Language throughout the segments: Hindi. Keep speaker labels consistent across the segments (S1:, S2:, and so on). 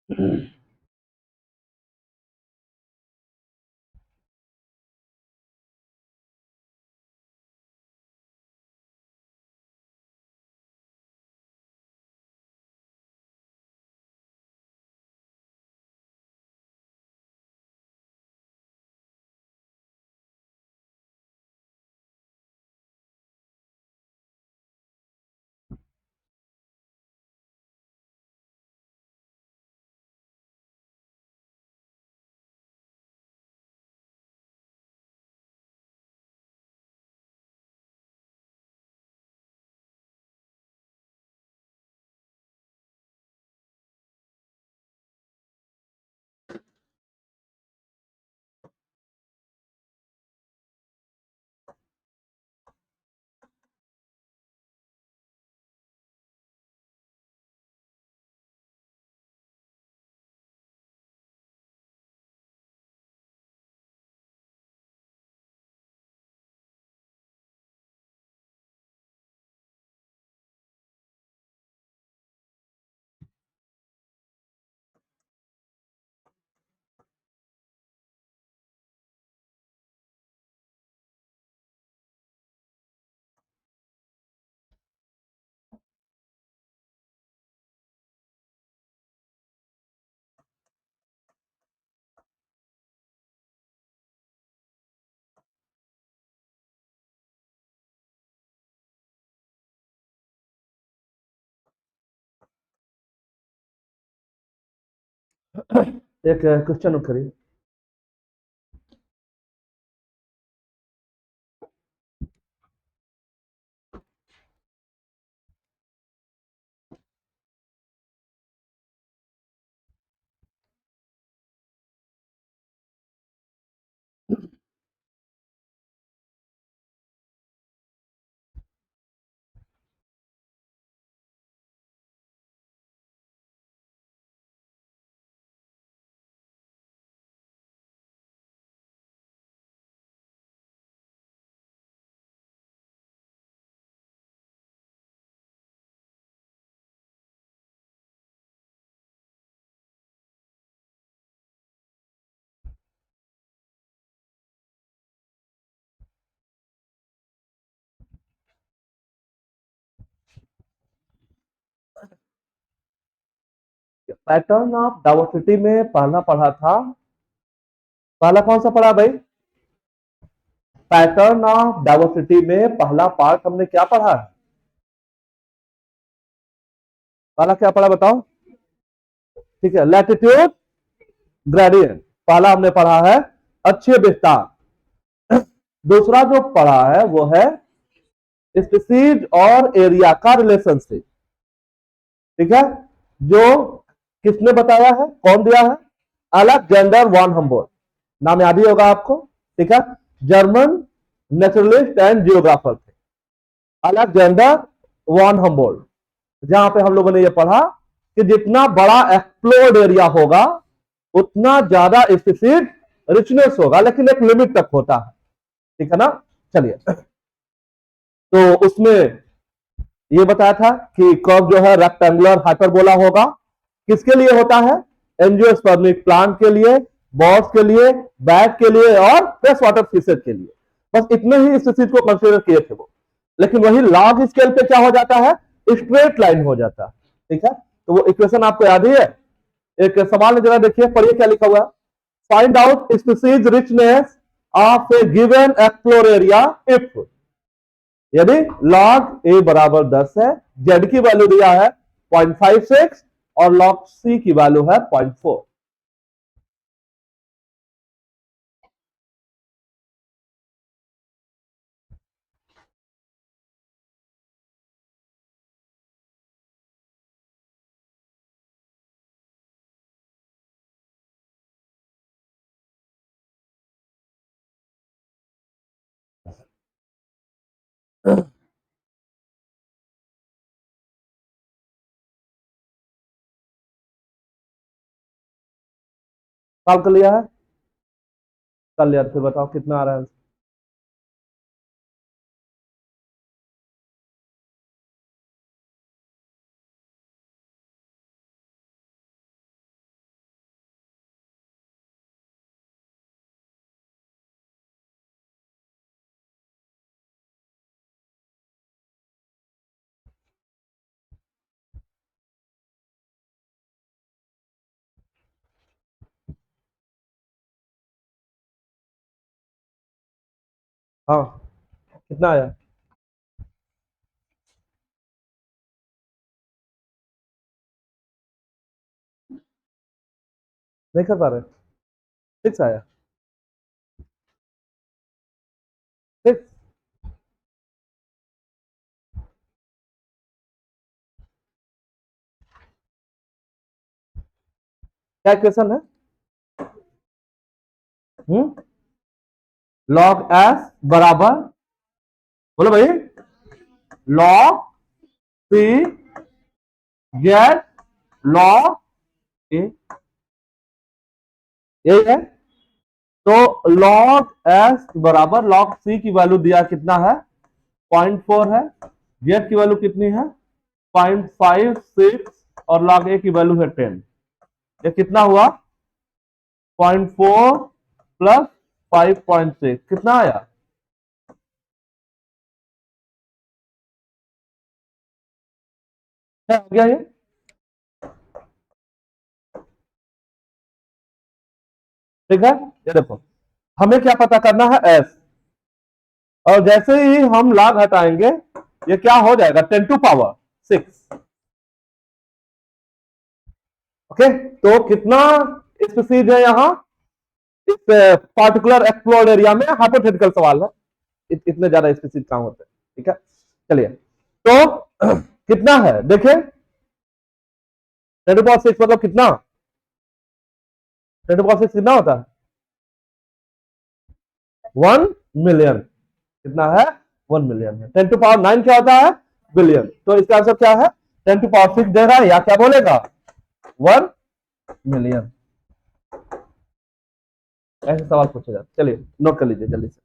S1: एक क्वेश्चन करिए। पैटर्न ऑफ डाइवर्सिटी में पहला पढ़ा था। पहला कौन सा पढ़ा भाई? पैटर्न ऑफ डाइवर्सिटी में पहला पार्ट हमने क्या पढ़ा है? पहला क्या पढ़ा बताओ? ठीक है, लैटिट्यूड ग्रेडियंट पहला हमने पढ़ा है, अच्छे विस्तार। दूसरा जो पढ़ा है वो है स्पीसीज और एरिया का रिलेशनशिप। ठीक है, जो किसने बताया है, कौन दिया है? अलेक्जेंडर वॉन हम्बोल्ट, नाम याद ही होगा आपको। ठीक है, जर्मन नेचुरलिस्ट एंड जियोग्राफर थे अलेक्जेंडर वॉन हम्बोल्ट। जहां पे हम लोगों ने ये पढ़ा कि जितना बड़ा एक्सप्लोर्ड एरिया होगा उतना ज्यादा स्पीसीज रिचनेस होगा, लेकिन एक लिमिट तक होता है। ठीक है ना? चलिए, तो उसमें ये बताया था कि कर्व जो है रेक्टेंगुलर हाइपरबोला होगा। किसके लिए होता है? एंजियोस्पर्मिक प्लांट के लिए, बॉस के लिए, बैट के लिए और फ्रेश वाटर फिशेज के लिए। बस इतने ही स्पीसीज को कंसीडर किए थे वो। लेकिन वही लार्ज स्केल पे क्या हो जाता है? स्ट्रेट लाइन हो जाता है। ठीक है, तो वो इक्वेशन आपको याद ही है। एक सवाल जरा देखिए, पढ़िए क्या लिखा हुआ है। Find out species richness of A given explore area if, यदि log a बराबर 10 है, z की वैल्यू दिया है 0.56 और log c की वैल्यू है 0.4। सॉल्व कर लिया है? कर लिया, फिर बताओ कितना आ रहा है। हाँ, कितना आया? नहीं कर पा रहे? 6 आया। 6। क्या क्वेश्चन है? लॉग एस बराबर, बोलो भाई, लॉग सी गेट लॉग ए, यही है। तो लॉग एस बराबर लॉग सी की वैल्यू दिया कितना है? 0.4 है। गेट की वैल्यू कितनी है? 0.56 और लॉग ए की वैल्यू है 10। ये कितना हुआ? 0.4 प्लस 5.6 कितना आया? क्या हो गया ये? ठीक है, ये देखो, हमें क्या पता करना है? एस। और जैसे ही हम लॉग हटाएंगे, ये क्या हो जाएगा? 10⁶। ओके, तो कितना स्पीसीज है यहाँ इस पार्टिकुलर एक्सप्लोर्ड एरिया में? हाइपोथेटिकल सवाल है, इतने ज्यादा स्पीसीज कहां होते हैं। ठीक है, चलिए, तो कितना है देखिए, 10⁶ मतलब कितना? 10⁶ कितना होता है? 1 मिलियन। कितना है? 1 मिलियन है। 10⁹ क्या होता है? बिलियन। तो इसका आंसर क्या है? 10⁶ दे रहा है या क्या बोलेगा? 1 मिलियन। ऐसे सवाल पूछे जाते, चलिए नोट कर लीजिए जल्दी से।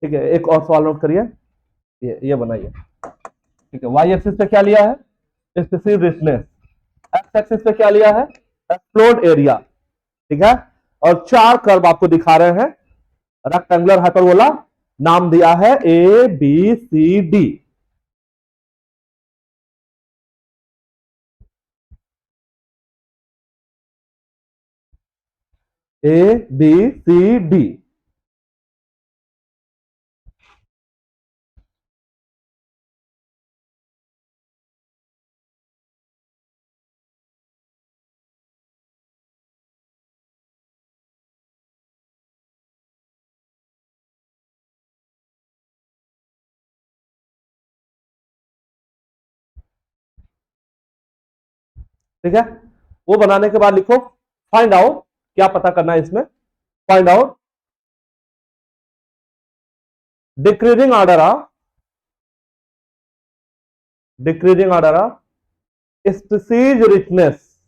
S1: ठीक है, एक और सवाल नोट करिए, ये बनाइए। ठीक है, वाई एक्सिस पे क्या लिया है? Specific richness. एक्स एक्सिस पे क्या लिया है? Explored area. ठीक है, और 4 कर्व आपको दिखा रहे हैं, रेक्टेंगुलर हाइपरबोला। नाम दिया है A B C D. A B C D. ठीक है, वो बनाने के बाद लिखो फाइंड आउट। क्या पता करना है इसमें? Find out decreasing order of, decreasing order of species richness,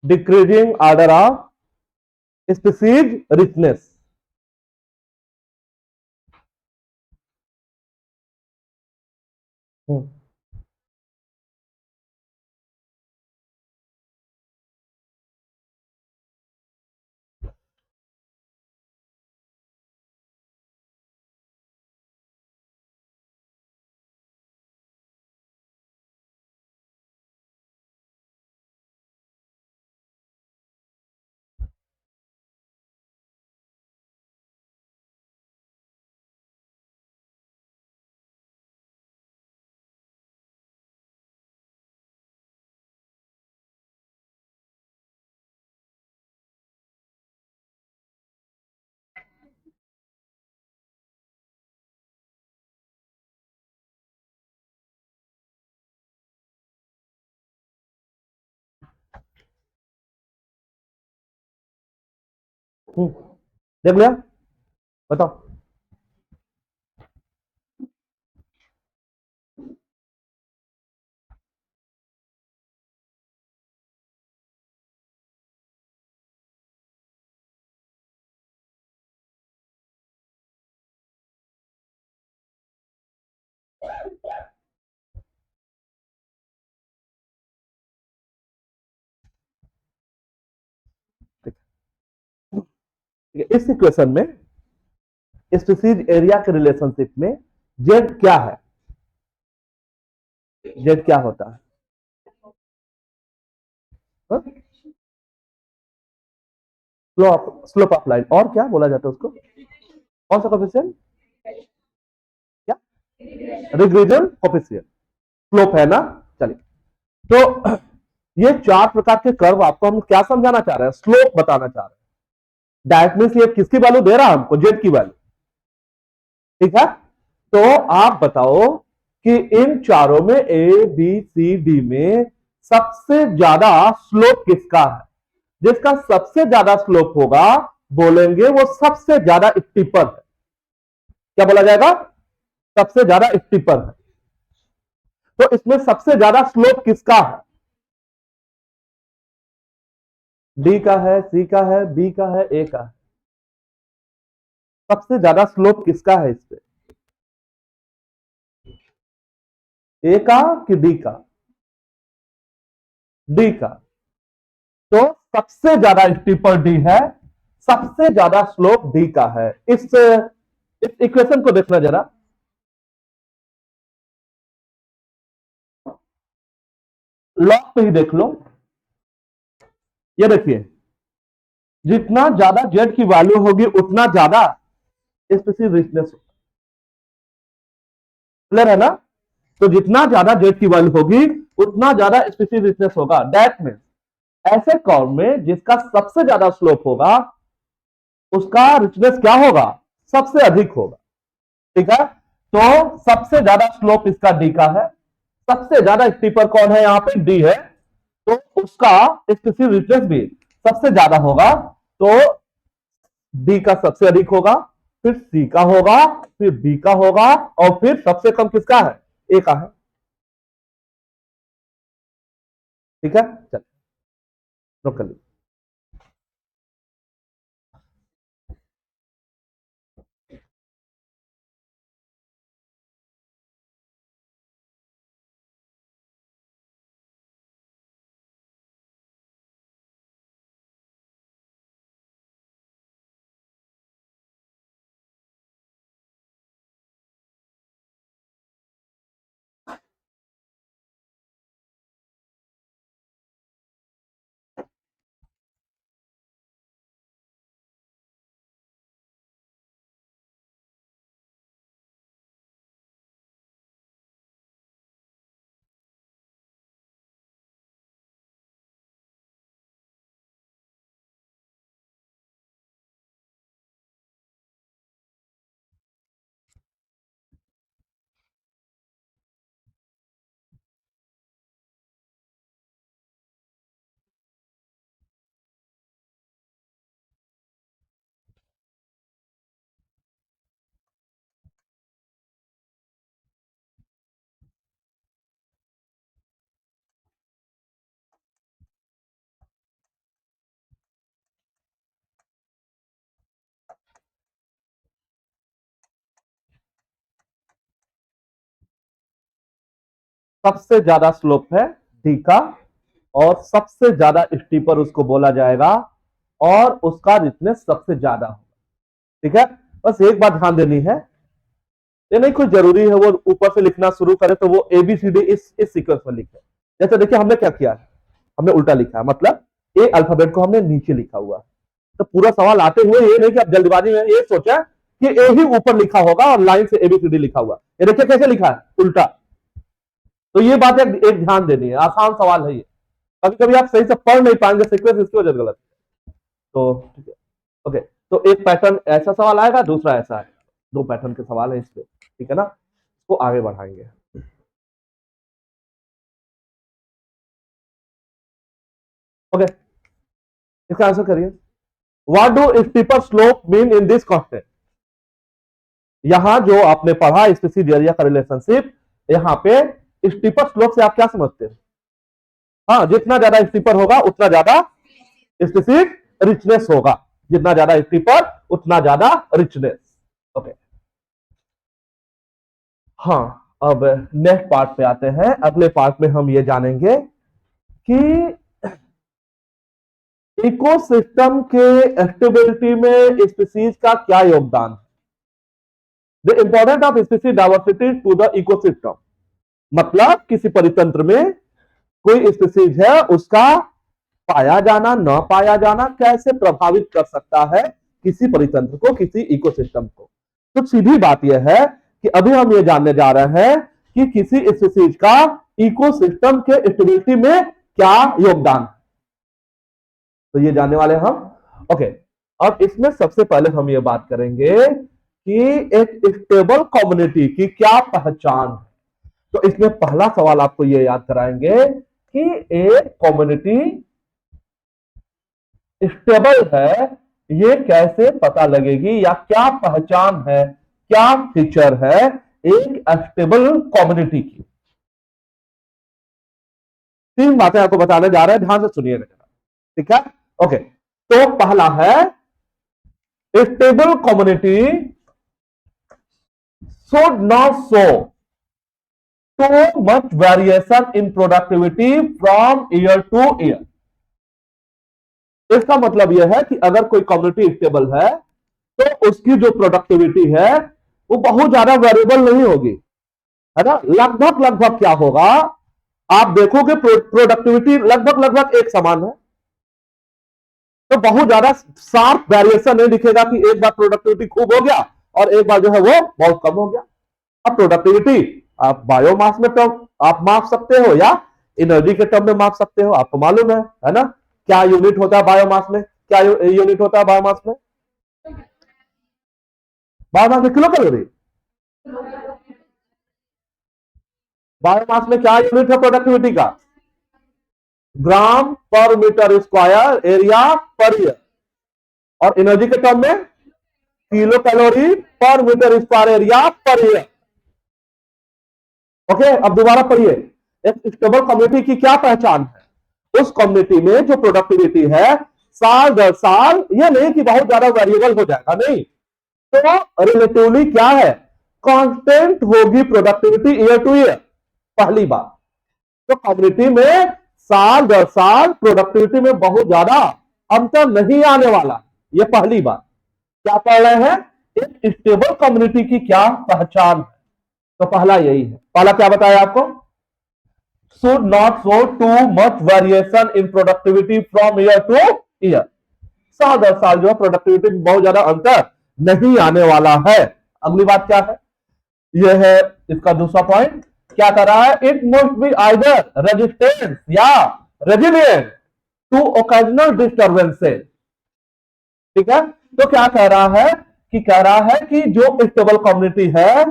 S1: decreasing order of species richness. देख लिया, बताओ। ठीक है, इस इक्वेशन में स्पेसिफिक एरिया के रिलेशनशिप में जेड क्या है, जेड क्या होता है? स्लोप, स्लोप ऑफ लाइन, और क्या बोला जाता है उसको, कौन सा कोफिशिएंट? क्या? रिग्रेशन कोफिशिएंट, स्लोप है ना। चलिए, तो ये चार प्रकार के कर्व आपको हम क्या समझाना चाह रहे हैं, स्लोप बताना चाह रहे हैं। डायरेक्ट मींस ये किसकी वैल्यू दे रहा है हमको, जेड की वैल्यू। ठीक है, तो आप बताओ कि इन चारों में ए बी सी डी में सबसे ज्यादा स्लोप किसका है? जिसका सबसे ज्यादा स्लोप होगा बोलेंगे वो सबसे ज्यादा स्टीपर है। क्या बोला जाएगा? सबसे ज्यादा स्टीपर है। तो इसमें सबसे ज्यादा स्लोप किसका है? डी का है, सी का है, बी का है, ए का है। सबसे ज्यादा स्लोप किसका है इस पे? ए का कि डी का? डी का। तो सबसे ज्यादा स्टीपर डी है, सबसे ज्यादा स्लोप डी का है। इस इक्वेशन को देखना जरा, लॉग पे ही देख लो। ये देखिए, जितना ज्यादा जेड की वैल्यू होगी उतना ज्यादा स्पेसिफिक रिचनेस। क्लियर है ना? तो जितना ज्यादा जेड की वैल्यू होगी उतना ज्यादा स्पेसिफिक रिचनेस होगा। दैट मीन ऐसे कर्व में जिसका सबसे ज्यादा स्लोप होगा उसका रिचनेस क्या होगा, सबसे अधिक होगा। ठीक है, तो सबसे ज्यादा स्लोप इसका डी का है, सबसे ज्यादा स्टीपर कौन है यहाँ पे, डी है, तो उसका स्पेसिफिक रिचनेस भी सबसे ज्यादा होगा। तो डी का सबसे अधिक होगा, फिर सी का होगा, फिर बी का होगा, और फिर सबसे कम किसका है, ए का है। ठीक है, चल नोट कर लीजिए। सबसे ज्यादा स्लोप है डी का, और सबसे ज्यादा स्टीपर उसको बोला जाएगा, और उसका रिचनेस सबसे ज्यादा होगा। ठीक है, बस एक बात ध्यान देनी है, ये नहीं कोई जरूरी है वो ऊपर से लिखना शुरू करे तो वो एबीसीडी इस सीक्वेंस में लिखे। जैसे देखिए हमने क्या किया है, हमने उल्टा लिखा है, मतलब ए अल्फाबेट को हमने नीचे लिखा हुआ है। तो पूरा सवाल आते हुए ये नहीं कि आप जल्दबाजी में ये सोचा कि ए ही ऊपर लिखा होगा और लाइन से एबीसीडी लिखा हुआ, ये देखिए कैसे लिखा है, उल्टा। तो ये बात एक ध्यान देनी है, आसान सवाल है ये। कभी कभी आप सही से पढ़ नहीं पाएंगे सीक्वेंस, इसकी वजह से गलत। तो ठीक है, ओके। तो एक पैटर्न ऐसा सवाल आएगा, दूसरा ऐसा है, दो पैटर्न के सवाल है इस पे। ठीक है ना, इसको आगे बढ़ाएंगे। ओके, इसका आंसर करिए। What do steeper slope mean in this context? यहां जो आपने पढ़ा स्पीसीज एरिया का रिलेशनशिप, यहां पे स्टीपर स्लोप से आप क्या समझते हैं? हाँ, जितना ज्यादा स्टीपर होगा उतना ज्यादा स्पीसीज रिचनेस होगा, जितना ज्यादा स्टीपर उतना ज्यादा रिचनेस। ओके, हाँ, अब नेक्स्ट पार्ट पे आते हैं। अगले पार्ट में हम ये जानेंगे कि इकोसिस्टम के स्टेबिलिटी में स्पीसीज का क्या योगदान है। The important of species diversity to the ecosystem, मतलब किसी परितंत्र में कोई स्पीसीज है, उसका पाया जाना न पाया जाना कैसे प्रभावित कर सकता है किसी परितंत्र को, किसी इकोसिस्टम को। तो सीधी बात यह है कि अभी हम ये जानने जा रहे हैं कि किसी स्पीसीज का इकोसिस्टम के स्टेबिलिटी में क्या योगदान है, तो ये जानने वाले हम। ओके, अब इसमें सबसे पहले हम ये बात करेंगे कि एक स्टेबल कम्युनिटी की क्या पहचान है। तो इसमें पहला सवाल आपको ये याद कराएंगे कि एक कम्युनिटी स्टेबल है, ये कैसे पता लगेगी, या क्या पहचान है, क्या फीचर है एक स्टेबल कम्युनिटी की। तीन बातें आपको बताने जा रहे हैं, ध्यान से सुनिएगा, ठीक है। ओके, तो पहला है stable community should not show too much variation in productivity from year to year। इसका मतलब यह है कि अगर कोई कम्युनिटी स्टेबल है तो उसकी जो प्रोडक्टिविटी है वो बहुत ज्यादा वेरिएबल नहीं होगी, है ना। लगभग लगभग क्या होगा, आप देखोगे प्रोडक्टिविटी लगभग लगभग एक समान है, तो बहुत ज्यादा शार्प वेरिएशन नहीं दिखेगा कि एक बार प्रोडक्टिविटी खूब हो गया और एक बार जो है वो बहुत कम हो गया। अब प्रोडक्टिविटी आप बायोमास में टर्म आप माप सकते हो या एनर्जी के टर्म में माप सकते हो, आपको मालूम है ना। क्या यूनिट होता है बायोमास में, क्या यूनिट होता है बायोमास में? बायोमास में किलो कैलोरी। बायोमास में क्या यूनिट है प्रोडक्टिविटी का? Gram per metre square area per year. और एनर्जी के टर्म में kilo calorie per metre square area per year. Okay, अब दोबारा पढ़िए, एक स्टेबल कम्युनिटी की क्या पहचान है? उस कम्युनिटी में जो प्रोडक्टिविटी है साल दर साल, यह नहीं कि बहुत ज्यादा वेरिएबल हो जाएगा, नहीं, तो रिलेटिवली क्या है, कांस्टेंट होगी प्रोडक्टिविटी ईयर टू ईयर। पहली बात, तो कम्युनिटी में साल दर साल प्रोडक्टिविटी में बहुत ज्यादा अंतर नहीं आने वाला, यह पहली बात। क्या पढ़ रहे हैं, एक स्टेबल कम्युनिटी की क्या पहचान है, तो पहला यही है। पहला क्या बताया आपको, should not show too much variation in productivity from year to year। साल दर साल जो है प्रोडक्टिविटी में बहुत ज्यादा अंतर नहीं आने वाला है। अगली बात क्या है, यह है इसका दूसरा पॉइंट, क्या कर रहा है, it must be either resistance या रेजिलिएंट टू ओकेजनल डिस्टर्बेंसेस। ठीक है, तो क्या कह रहा है कि जो स्टेबल कम्युनिटी है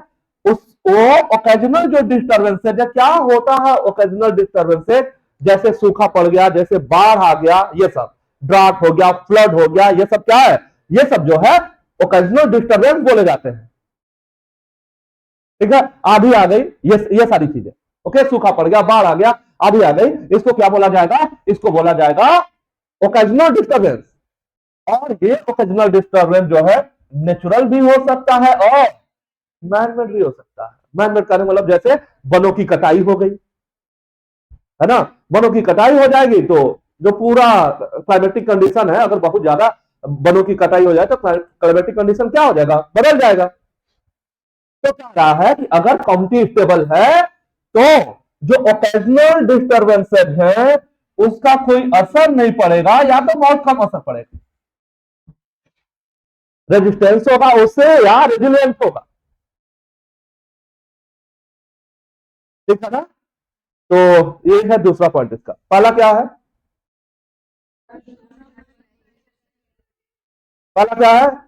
S1: उस वो ओकेजनल जो डिस्टर्बेंसेस है, क्या होता है ओकेजनल डिस्टर्बेंसेस, जैसे सूखा पड़ गया, जैसे बाढ़ आ गया, ये सब ड्राट हो गया, फ्लड हो गया, ये सब क्या है, ये सब जो है ओकेजनल डिस्टर्बेंस बोले जाते हैं। ठीक है, आधी आ गई, ये सारी चीजें। ओके, सूखा पड़ गया, बाढ़ आ गया, आधी आ गई, इसको क्या बोला जाएगा, इसको बोला जाएगा ओकेजनल डिस्टर्बेंस। और ये ओकेजनल डिस्टर्बेंस जो है नेचुरल भी हो सकता है और मैनमेड भी हो सकता है। मैनमेड करने मतलब जैसे वनों की कटाई हो गई, है ना, वनों की कटाई हो जाएगी तो जो पूरा क्लाइमेटिक कंडीशन है, अगर बहुत ज्यादा वनों की कटाई हो जाए तो क्लाइमेटिक कंडीशन क्या हो जाएगा, बदल जाएगा। तो क्या रहा है कि अगर कम्युनिटी स्टेबल है तो जो ओकेजनल डिस्टर्बेंसेस है उसका कोई असर नहीं पड़ेगा या तो बहुत कम असर पड़ेगा, रेजिस्टेंस होगा उससे या रेजिलियंस होगा। ठीक है ना, तो ये है दूसरा पॉइंट इसका। पहला क्या है,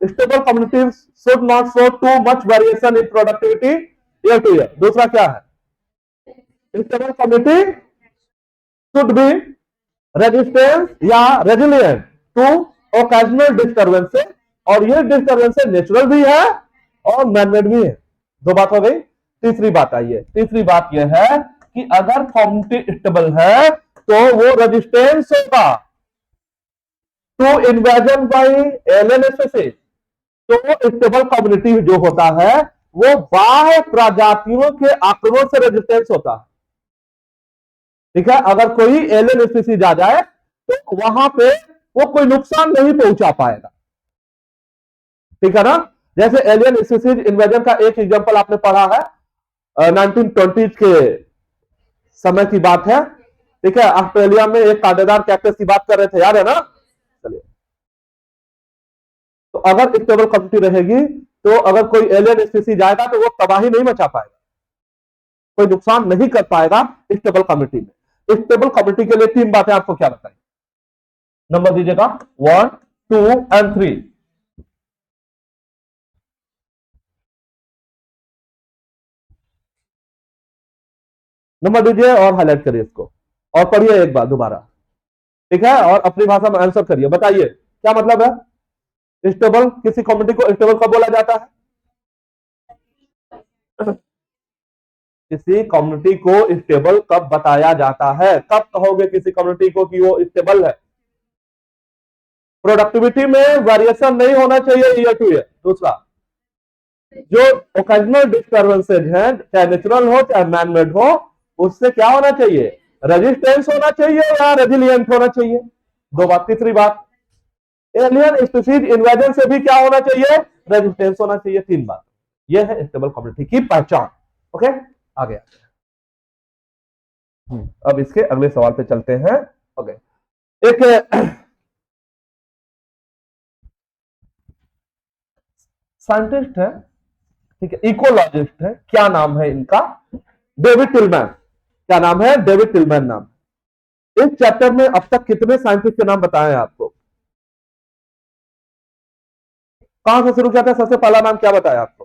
S1: stable communities should not show too much variation in productivity year two year. दूसरा क्या है, stable community should be resistance या रेजिलियंट टू ओकेजनल डिस्टर्बेंसेस, और ये डिस्टर्बेंसेस नेचुरल भी है और मैनमेड भी है। दो बात हो गई। तीसरी बात आई है, तीसरी बात यह है कि अगर कम्युनिटी स्टेबल है तो वो रेजिस्टेंस होगा to invasion by alien species. तो स्टेबल कम्युनिटी जो होता है वो बाह्य प्रजातियों के आक्रमण से रेजिस्टेंस होता है। ठीक है, अगर कोई एलियन स्पीसीज आ जाए तो वहां पे वो कोई नुकसान नहीं पहुंचा पाएगा। ठीक है ना, जैसे एलियन स्पीसीज इन्वेजन का एक एग्जांपल आपने पढ़ा है, 1920 के समय की बात है। ठीक है, ऑस्ट्रेलिया में एक कांटेदार कैक्टस की बात कर रहे थे, याद है ना। चलिए, तो अगर स्टेबल कम्युनिटी रहेगी तो अगर कोई एलियन स्पीसीज आएगा तो वो तबाही नहीं मचा पाएगा, कोई नुकसान नहीं कर पाएगा स्टेबल कम्युनिटी में। स्टेबल कम्युनिटी के लिए तीन बातें आपको क्या बताई, नंबर दीजिएगा 1, 2 एंड 3। नंबर दीजिए और हाईलाइट करिए इसको और पढ़िए एक बार दोबारा। ठीक है, और अपनी भाषा में आंसर करिए, बताइए क्या मतलब है स्टेबल। किसी कम्युनिटी को स्टेबल कब बोला जाता है? किसी कम्युनिटी को स्टेबल कब बताया जाता है? कब कहोगे किसी कम्युनिटी को कि वो स्टेबल है? प्रोडक्टिविटी में वेरिएशन नहीं होना चाहिए ईयर टू ईयर। दूसरा, जो ओकेजनल डिस्टर्बेंसेज हैं चाहे नेचुरल हो चाहे मैनमेड हो, उससे क्या होना चाहिए? रेजिस्टेंस होना चाहिए या रेजिलियंट होना चाहिए। दो बात। तीसरी बात, एलियन स्पीसीज इन्वेजन से भी क्या होना चाहिए? रेजिस्टेंस होना चाहिए। तीन बात, यह है स्टेबल कम्युनिटी की पहचान। ओके, आगे अब इसके अगले सवाल पे चलते हैं। ओके, एक साइंटिस्ट है, ठीक है, इकोलॉजिस्ट है, क्या नाम है इनका? David Tilman. क्या नाम है? डेविड टिलमैन नाम। इस चैप्टर में अब तक कितने साइंटिस्ट के नाम बताए हैं आपको? कहां से शुरू किया था? सबसे पहला नाम क्या बताया आपको?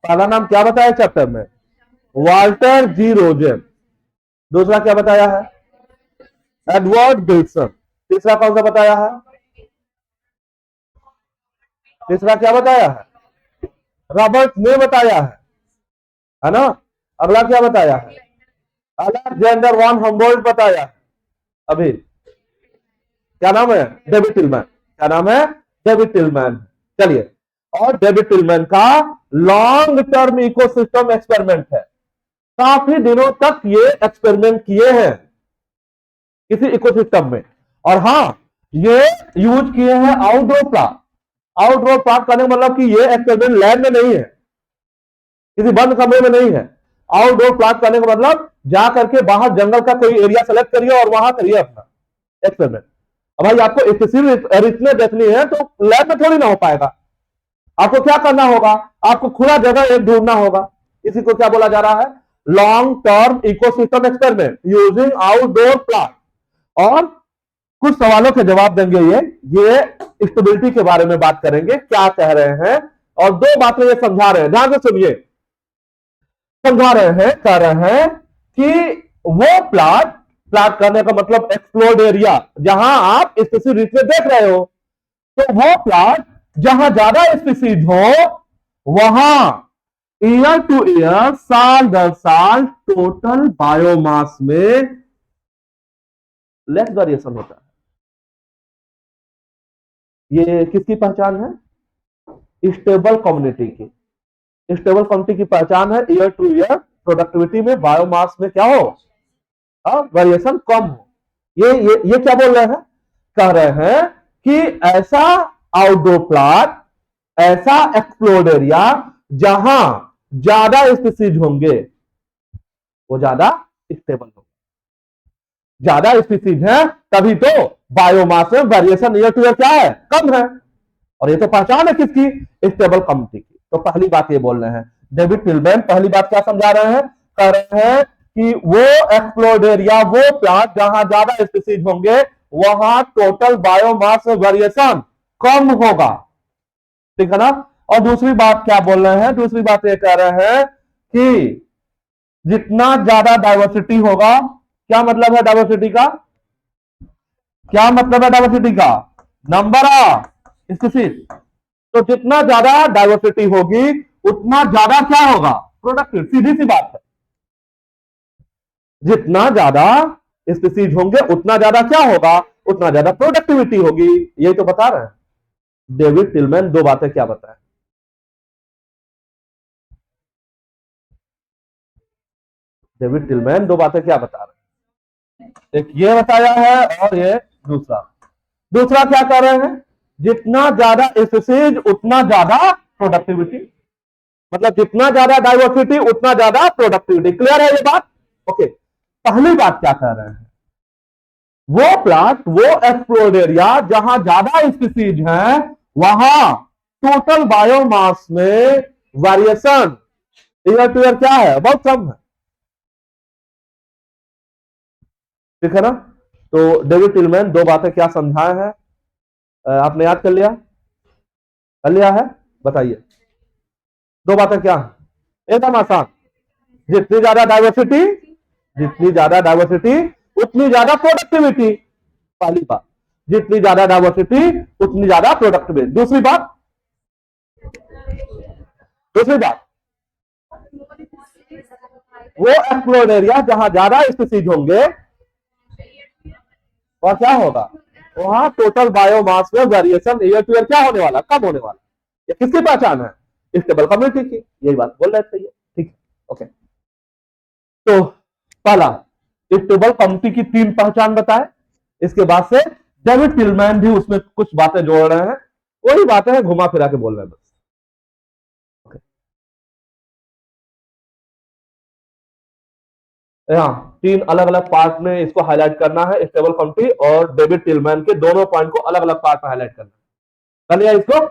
S1: पहला नाम क्या बताया चैप्टर में? वाल्टर जी रोजेन। दूसरा क्या बताया है? Edward Wilson. तीसरा कौन सा बताया है? तीसरा क्या बताया है? रॉबर्ट ने बताया है ना। अगला क्या बताया है? अलेक्जेंडर वॉन हम्बोल्ट बताया है। अभी क्या नाम है? David Tilman. क्या नाम है? David Tilman. चलिए, और डेविड टिलमैन का लॉन्ग टर्म इकोसिस्टम एक्सपेरिमेंट है। काफी दिनों तक ये एक्सपेरिमेंट किए हैं किसी इकोसिस्टम में। और हाँ, ये यूज किए हैं आउटडोर प्लांट। आउटडोर प्लांट करने का मतलब कि ये एक्सपेरिमेंट लैब में नहीं है, किसी बंद कमरे में नहीं है। आउटडोर प्लांट करने का मतलब जा करके बाहर जंगल का कोई एरिया सेलेक्ट करिए और वहां करिए अपना एक्सपेरिमेंट। अब भाई आपको रिचनेस देखनी है तो लैब में थोड़ी ना हो पाएगा। आपको क्या करना होगा? आपको खुला जगह एक ढूंढना होगा। इसी को क्या बोला जा रहा है? Long term ecosystem experiment using outdoor plant. और कुछ सवालों के जवाब देंगे ये स्टेबिलिटी के बारे में बात करेंगे, क्या कह रहे हैं। और दो बातें ये समझा रहे हैं, ध्यान से सुनिए। समझा रहे हैं, कह रहे हैं कि वो प्लांट करने का मतलब एक्सप्लोर्ड एरिया जहां आप स्पीसीज रिचनेस देख रहे हो, तो वो प्लांट जहां ज्यादा स्पीसीज हो वहां ईयर टू ईयर, साल दर साल टोटल बायोमास में लेस वेरिएशन होता है। ये किसकी पहचान है? स्टेबल कम्युनिटी की। स्टेबल कम्युनिटी की पहचान है ईयर टू ईयर प्रोडक्टिविटी में, बायोमास में क्या हो? वेरिएशन कम हो। ये क्या बोल रहे हैं? कह रहे हैं कि ऐसा आउटडोर प्लांट, ऐसा एक्सप्लोर्ड एरिया जहां ज्यादा स्पीसीज होंगे वो ज्यादा स्टेबल होगा। ज्यादा स्पीसीज है तभी तो बायोमास में वेरिएशन ईयर टू ईयर क्या है? कम है। और ये तो पहचान है किसकी? स्टेबल कम्युनिटी की। तो पहली बात ये बोल रहे हैं डेविड टिलमैन, पहली बात क्या समझा रहे हैं? कह रहे हैं कि वो एक्सप्लोर्ड एरिया, वो प्लांट जहां ज्यादा स्पीसीज होंगे वहां टोटल बायोमास में वेरिएशन कम होगा। ठीक है ना। और दूसरी बात क्या बोल रहे हैं? दूसरी बात ये कह रहे हैं कि जितना ज्यादा डाइवर्सिटी होगा, क्या मतलब है डाइवर्सिटी का? क्या मतलब है डाइवर्सिटी का? Number of species. तो जितना ज्यादा डाइवर्सिटी होगी उतना ज्यादा क्या होगा? प्रोडक्टिव। सीधी सी बात है, जितना ज्यादा स्पीसीज होंगे उतना ज्यादा क्या होगा? उतना ज्यादा प्रोडक्टिविटी होगी। यही तो बता रहे हैं डेविड टिलमैन। दो बातें क्या बताए? डेविड टिलमैन दो बातें क्या बता रहे हैं? एक ये बताया है और ये दूसरा। दूसरा क्या कह रहे हैं? जितना ज्यादा स्पीसीज उतना ज्यादा प्रोडक्टिविटी। मतलब जितना ज्यादा डाइवर्सिटी उतना ज्यादा प्रोडक्टिविटी। क्लियर है ये बात? ओके। पहली बात क्या कह रहे हैं? वो प्लांट, वो एक्सप्लोर्ड एरिया जहां ज्यादा स्पीसीज हैं, वहां टोटल बायोमास में वेरिएशन ईयर टू ईयर क्या है? बहुत कम है। ठीक है ना? तो डेविड टिलमैन दो बातें क्या समझाए हैं? आपने याद कर लिया? कर लिया है? बताइए दो बातें क्या है? एकदम आसान। जितनी ज्यादा डाइवर्सिटी, जितनी ज्यादा डाइवर्सिटी उतनी ज्यादा प्रोडक्टिविटी। पहली बात, जितनी ज्यादा डाइवर्सिटी उतनी ज्यादा प्रोडक्टिविटी। दूसरी बात, दूसरी बात, वो एक्सप्लोर्ड एरिया जहां ज्यादा स्पीसीज होंगे वहां क्या होगा? वहां टोटल बायोमास में वेरिएशन ईयर टू ईयर क्या होने वाला? कम होने वाला। ये किसकी पहचान है? स्टेबल कम्युनिटी की। यही बात बोल रहे थे ये। ठीक है, ओके। तो पहला, स्टेबल कम्युनिटी की तीन पहचान बताए। इसके बाद से डेविड टिलमैन भी उसमें कुछ बातें जोड़ रहे हैं। वही बातें हैं, घुमा फिरा के बोल रहे हैं बस। यहाँ तीन अलग अलग पार्ट में इसको हाईलाइट करना है, स्टेबल कम्युनिटी और डेविड टिलमैन के दोनों पॉइंट को अलग अलग पार्ट में हाईलाइट करना है। कर लिया इसको?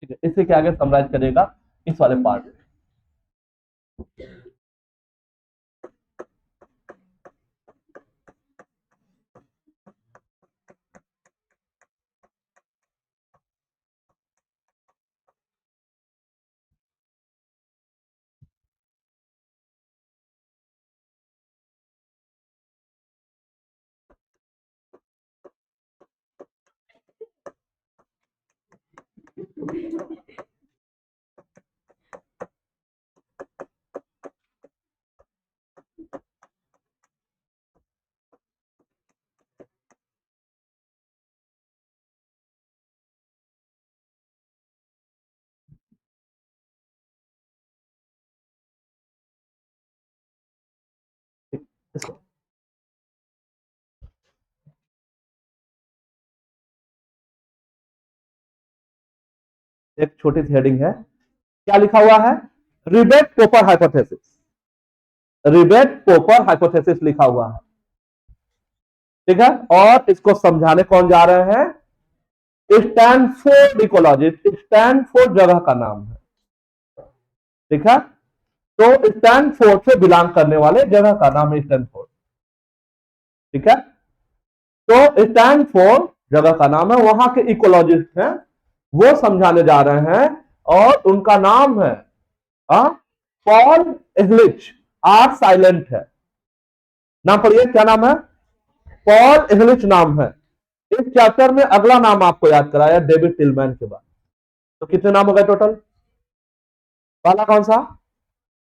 S1: ठीक है, इसी के आगे समराइज करेगा इस वाले पार्ट में। इसको एक छोटी सी हेडिंग है, क्या लिखा हुआ है? रिबेट पोपर हाइपोथेसिस। रिबेट पोपर हाइपोथेसिस लिखा हुआ है। ठीक है, और इसको समझाने कौन जा रहे हैं? Stanford ecologist. स्टैनफोर्ड जगह का नाम है। ठीक है, तो स्टैनफोर्ड से बिलोंग करने वाले जगह का नाम है स्टैनफोर्ड। ठीक है, तो स्टैनफोर्ड जगह का नाम है, वहां के इकोलॉजिस्ट हैं, वो समझाने जा रहे हैं। और उनका नाम है पॉल एहलिच। आर साइलेंट है, नाम पढ़िए क्या नाम है? पॉल एहलिच नाम है। इस चैप्टर में अगला नाम आपको याद कराया डेविड टिलमैन के बाद। तो कितने नाम हो गए टोटल? पहला कौन सा?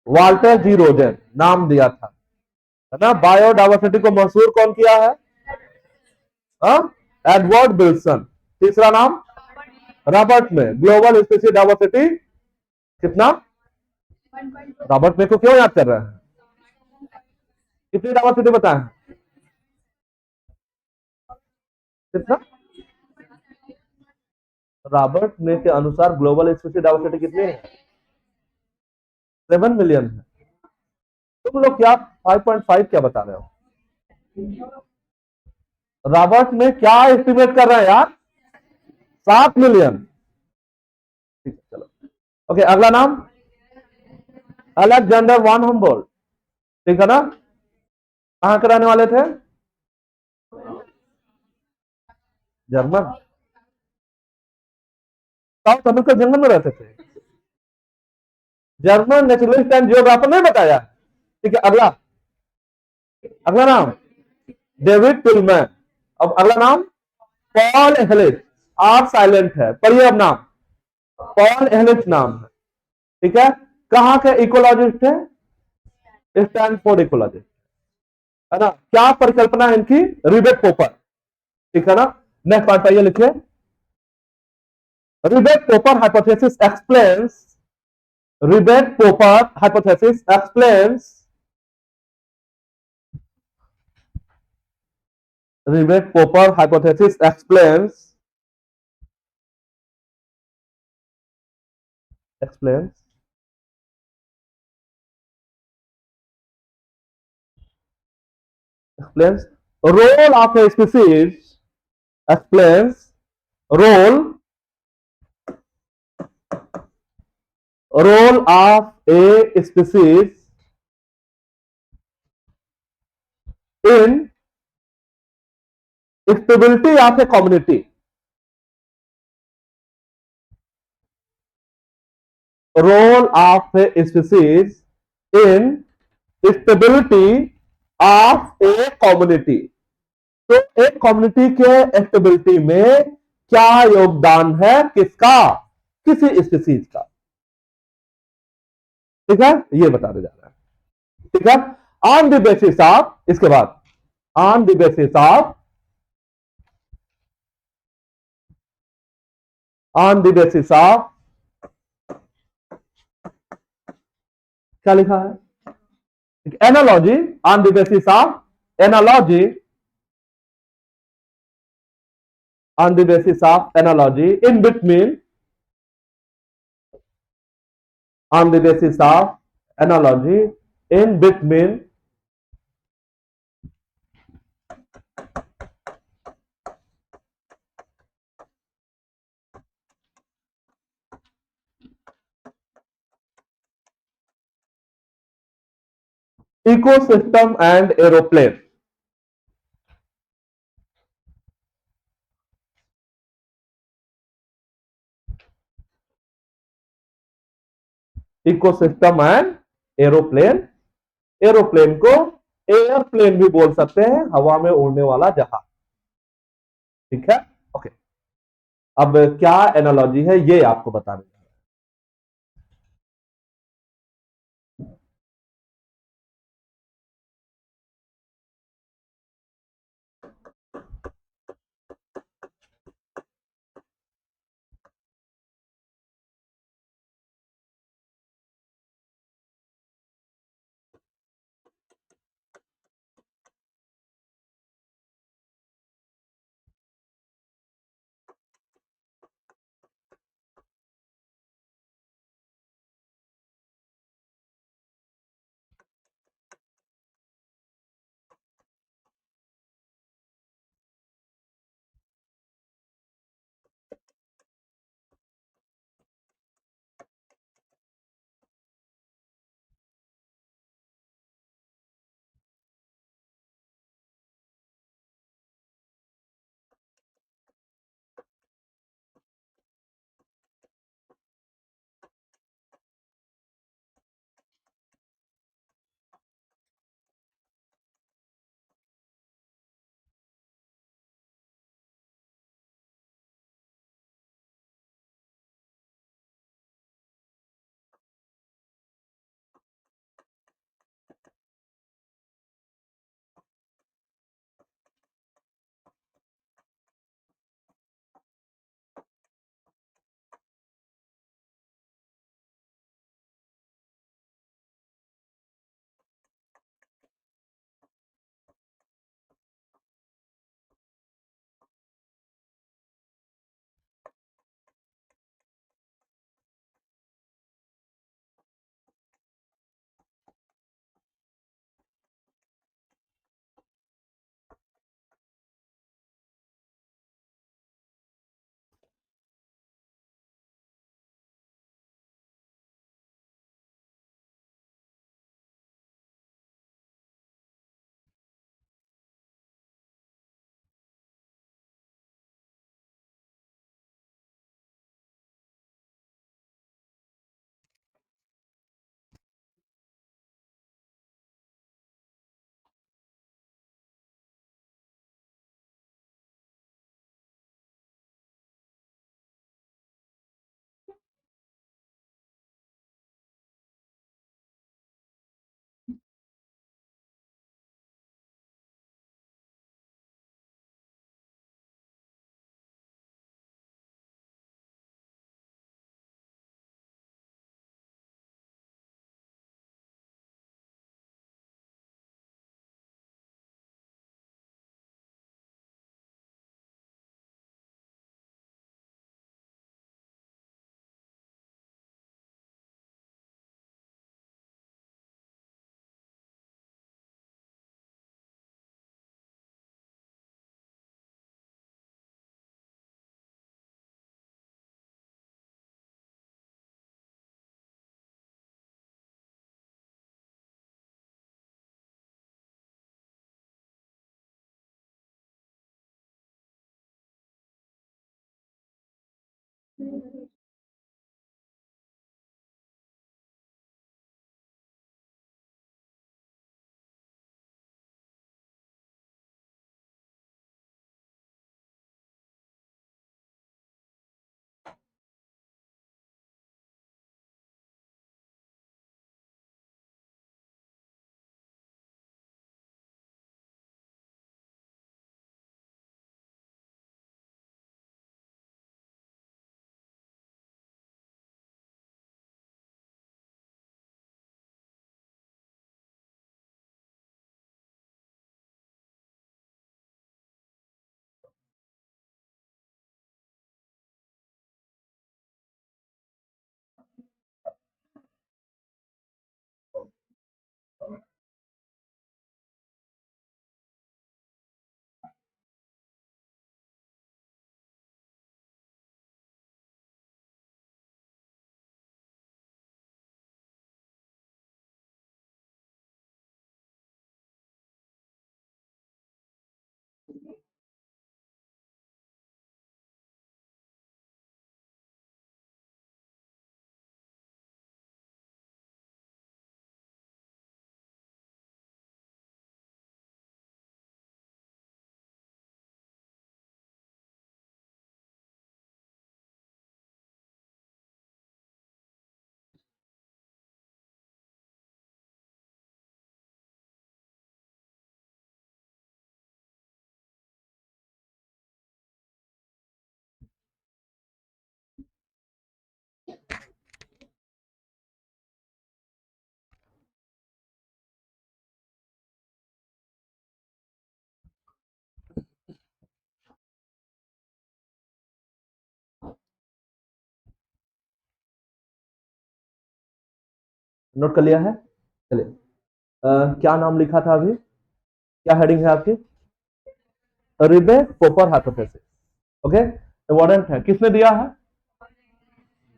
S1: वाल्टर जी रोजन नाम दिया था, है ना। बायोडाइवर्सिटी को मशहूर कौन किया है? Edward Wilson. तीसरा नाम रॉबर्ट में। ग्लोबल स्पीसीज डाइवर्सिटी कितना? रॉबर्ट में को क्यों याद कर रहे हैं? कितनी डाइवर्सिटी बताएं? कितना? रॉबर्ट में के अनुसार ग्लोबल स्पीसीज डाइवर्सिटी कितनी है? 7 मिलियन है। तुम लोग क्या 5.5 क्या बता रहे हो? रॉबर्ट में क्या एस्टिमेट कर रहे हैं यार? 7 मिलियन। ठीक है, चलो। ओके, अगला नाम अलेक्जेंडर वन हम्बोल्ट। ठीक है ना। कहां के रहने वाले थे? जर्मन। साउथ अमेरिका जंगल में रहते थे। जर्मन नेचुरलिस्ट एंड जियोग्राफर नहीं बताया। ठीक है, अगला। अगला नाम डेविड टिलमैन। अब अगला नाम पॉल एहलिच। आप साइलेंट है, पढ़िए अब नाम। पॉल एहलिच नाम है। ठीक है। कहां के इकोलॉजिस्ट है? स्टैनफोर्ड इकोलॉजिस्ट, है ना। क्या परिकल्पना है इनकी? रिबेट पोपर। ठीक है ना। नेक्स्ट पार्ट आइए, लिखिए। रिबेट पोपर हाइपोथेसिस एक्सप्लेन्स। रिबेट पोपर हाइपोथेसिस एक्सप्लेन्स। रिबेट पोपर hypothesis explains explains role of a species, explains role of a species in stability of a community. Role of a species in stability of a community. तो एक कम्युनिटी के स्टेबिलिटी में क्या योगदान है? किसका? किसी स्पीसीज का। ठीक है, ये बताने जा रहा है। ठीक है। ऑन द बेसिस ऑफ, इसके बाद on the basis of, on the basis of, क्या लिखा है? Analogy. On the basis of analogy, on the basis of analogy in between, on the basis of analogy in between ecosystem and aeroplane. Ecosystem and aeroplane. Aeroplane को एयरप्लेन भी बोल सकते हैं, हवा में उड़ने वाला जहाज। ठीक है। ओके, अब क्या एनालॉजी है ये आपको बताने नोट कर लिया है? चलिए, क्या नाम लिखा था अभी? क्या हेडिंग है आपकी? रिबे पोपर हाइपोथेसिस। ओके, इम्पोर्टेंट है। किसने दिया है?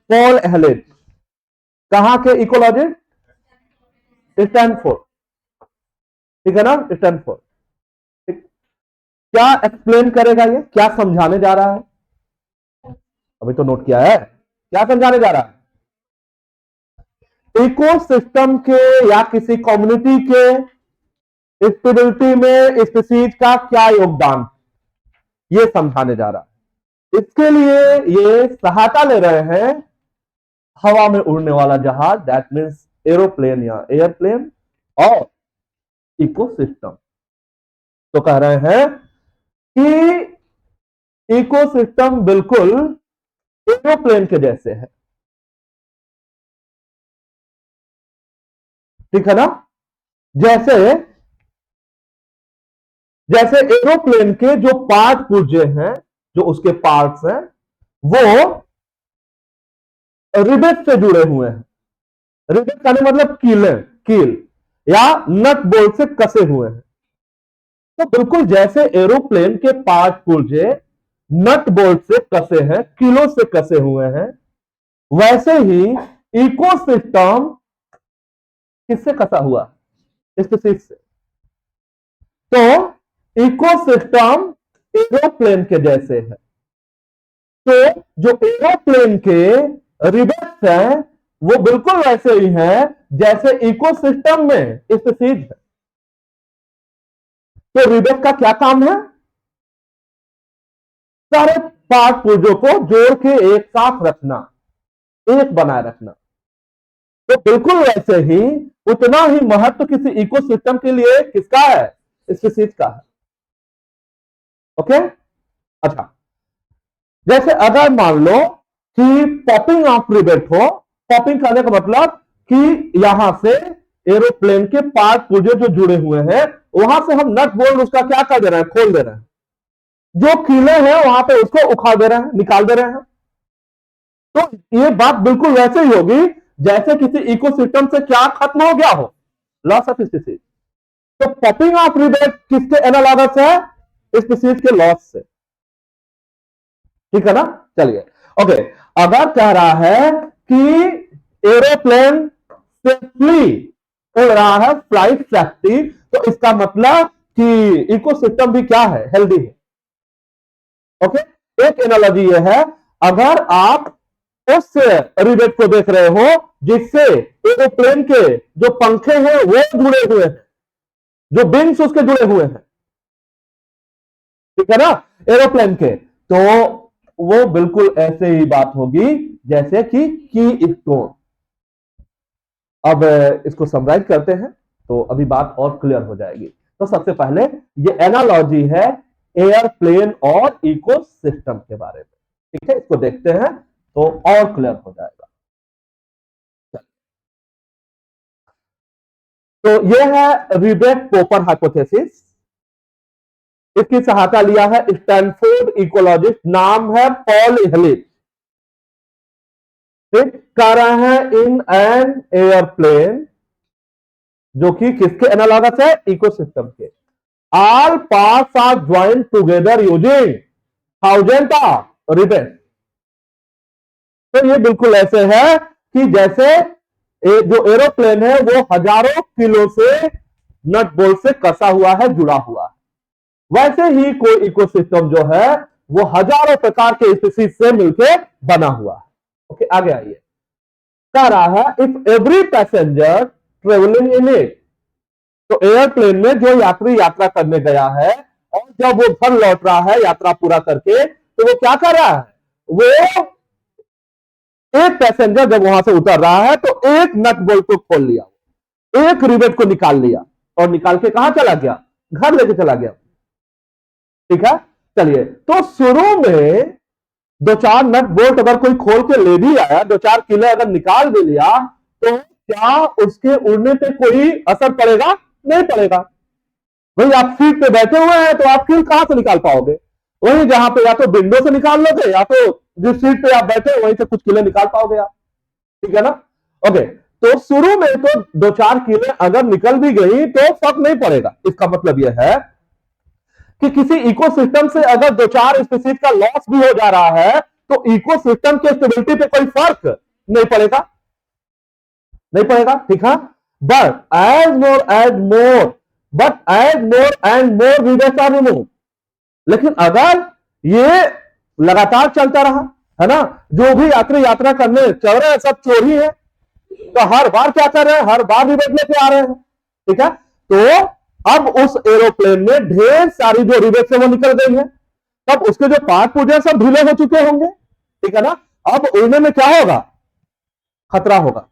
S1: पॉल एहलेट। कहां के इकोलॉजिस्ट? स्टैनफोर्ड। ठीक है ना, स्टैनफोर्ड। ठीक। क्या एक्सप्लेन करेगा ये? क्या समझाने जा रहा है? अभी तो नोट किया है। क्या समझाने जा रहा है? इकोसिस्टम के या किसी कम्युनिटी के स्टेबिलिटी में स्पीसीज का क्या योगदान, ये समझाने जा रहा है। इसके लिए ये सहायता ले रहे हैं हवा में उड़ने वाला जहाज, दैट मीन्स एरोप्लेन या एयरप्लेन, और इकोसिस्टम। तो कह रहे हैं कि इकोसिस्टम बिल्कुल एरोप्लेन के जैसे है। ठीक है ना? जैसे जैसे एरोप्लेन के जो पार्ट पुर्जे हैं, जो उसके पार्ट्स हैं, वो रिबेट से जुड़े हुए हैं। रिबेट का मतलब कील या नट बोल्ट से कसे हुए हैं। तो बिल्कुल जैसे एरोप्लेन के पार्ट पुर्जे नट बोल्ट से कसे हैं, कीलों से कसे हुए हैं, वैसे ही इकोसिस्टम किससे कसा हुआ? स्पीशीज से। तो इकोसिस्टम एरोप्लेन के जैसे है। तो जो एरोप्लेन के रिबेट्स हैं, वो बिल्कुल वैसे ही हैं जैसे इकोसिस्टम में स्पीशीज है। तो रिबेट का क्या काम है? सारे पार्ट पुर्जों को जोड़ के एक साथ रखना, एक बनाए रखना। तो बिल्कुल वैसे ही उतना ही महत्व किसी इकोसिस्टम के लिए किसका है? स्पीशीज का है। ओके, अच्छा। जैसे अगर मान लो कि पॉपिंग ऑफ रिबेट हो, पॉपिंग करने का मतलब कि यहां से एरोप्लेन के पार्ट पुर्जे जो जुड़े हुए हैं, वहां से हम नट बोल्ट उसका क्या कर दे रहे हैं? खोल दे रहे हैं। जो कीले हैं वहां पे उसको उखाड़ दे रहे हैं, निकाल दे रहे हैं। तो ये बात बिल्कुल वैसे ही होगी जैसे किसी इकोसिस्टम से क्या खत्म हो गया हो? Loss of species. तो पॉपिंग ऑफ रिबेट किसके एनालॉगस है? स्पीसीज के लॉस से। ठीक है ना? चलिए, ओके। अगर कह रहा है कि एरोप्लेन सेफली उड़ रहा है, फ्लाइट सेफ्टी, तो इसका मतलब कि इकोसिस्टम भी क्या है? हेल्दी है। ओके, एक एनालॉजी ये है, अगर आप उस रिवेट को देख रहे हो जिससे एरोप्लेन के जो पंखे हैं वो जुड़े हुए हैं, जो विंग्स उसके जुड़े हुए हैं, ठीक है ना, एरोप्लेन के। तो वो बिल्कुल ऐसे ही बात होगी जैसे कि की स्टोन। अब इसको समराइज करते हैं तो अभी बात और क्लियर हो जाएगी। तो सबसे पहले ये एनालॉजी है एयरप्लेन और इकोसिस्टम के बारे में, ठीक है, इसको देखते हैं तो और क्लियर हो जाएगा। तो ये है रिबेट पोपर हाइपोथेसिस। इसकी सहायता लिया है स्टैनफोर्ड इकोलॉजिस्ट, नाम है पॉल एहलिच, ठीक, कह रहे हैं इन एन एयरप्लेन, जो कि किसके एनालॉगस है, इकोसिस्टम के, all parts are join together using thousand of rivet. तो ये बिल्कुल ऐसे है कि जैसे जो एरोप्लेन है वो हजारों किलो से नट बोल्ट से कसा हुआ है, जुड़ा हुआ है, वैसे ही कोई इकोसिस्टम जो है वो हजारों प्रकार के स्पीशीज से मिलकर बना हुआ है। ओके, आगे आइए। कह रहा है if every passenger travelling in it, तो एयरप्लेन में जो यात्री यात्रा करने गया है और जब वो घर लौट रहा है यात्रा पूरा करके, तो वो क्या कर रहा है, वो एक पैसेंजर जब वहां से उतर रहा है तो एक नट बोल्ट को खोल लिया, एक रिवेट को निकाल लिया और निकाल के कहां चला गया, घर लेके चला गया, ठीक है। चलिए, तो शुरू में दो चार नट बोल्ट अगर कोई खोल के ले भी आया, दो चार किले अगर निकाल भी लिया, तो क्या उसके उड़ने पे कोई असर पड़ेगा, नहीं पड़ेगा। भाई आप सीट पे बैठे हुए हैं तो आप कील कहां से निकाल पाओगे, वहीं जहां पे या तो विंडो से निकाल लोगे या तो जिस सीट पे आप बैठे वहीं से कुछ किले निकाल पाओगे आप, ठीक है ना। ओके, तो शुरू में तो दो चार किले अगर निकल भी गई तो फर्क नहीं पड़ेगा। इसका मतलब यह है कि किसी इकोसिस्टम से अगर दो चार स्पीशीज का लॉस भी हो जा रहा है तो इकोसिस्टम के स्टेबिलिटी पे कोई फर्क नहीं पड़ेगा, नहीं पड़ेगा, ठीक है। But as more and more rivets are remove, लेकिन अगर ये लगातार चलता रहा, है ना, जो भी यात्री यात्रा करने चल रहे हैं सब चोरी है, तो हर बार क्या कर रहे हैं, हर बार रिवेट लेके आ रहे हैं, ठीक है। तो अब उस एरोप्लेन में ढेर सारी जो रिवेट से वो निकल गई है, तब उसके जो पार्ट पुर्जे सब ढीले हो चुके होंगे, ठीक है ना। अब उड़ने में क्या होगा, खतरा होगा,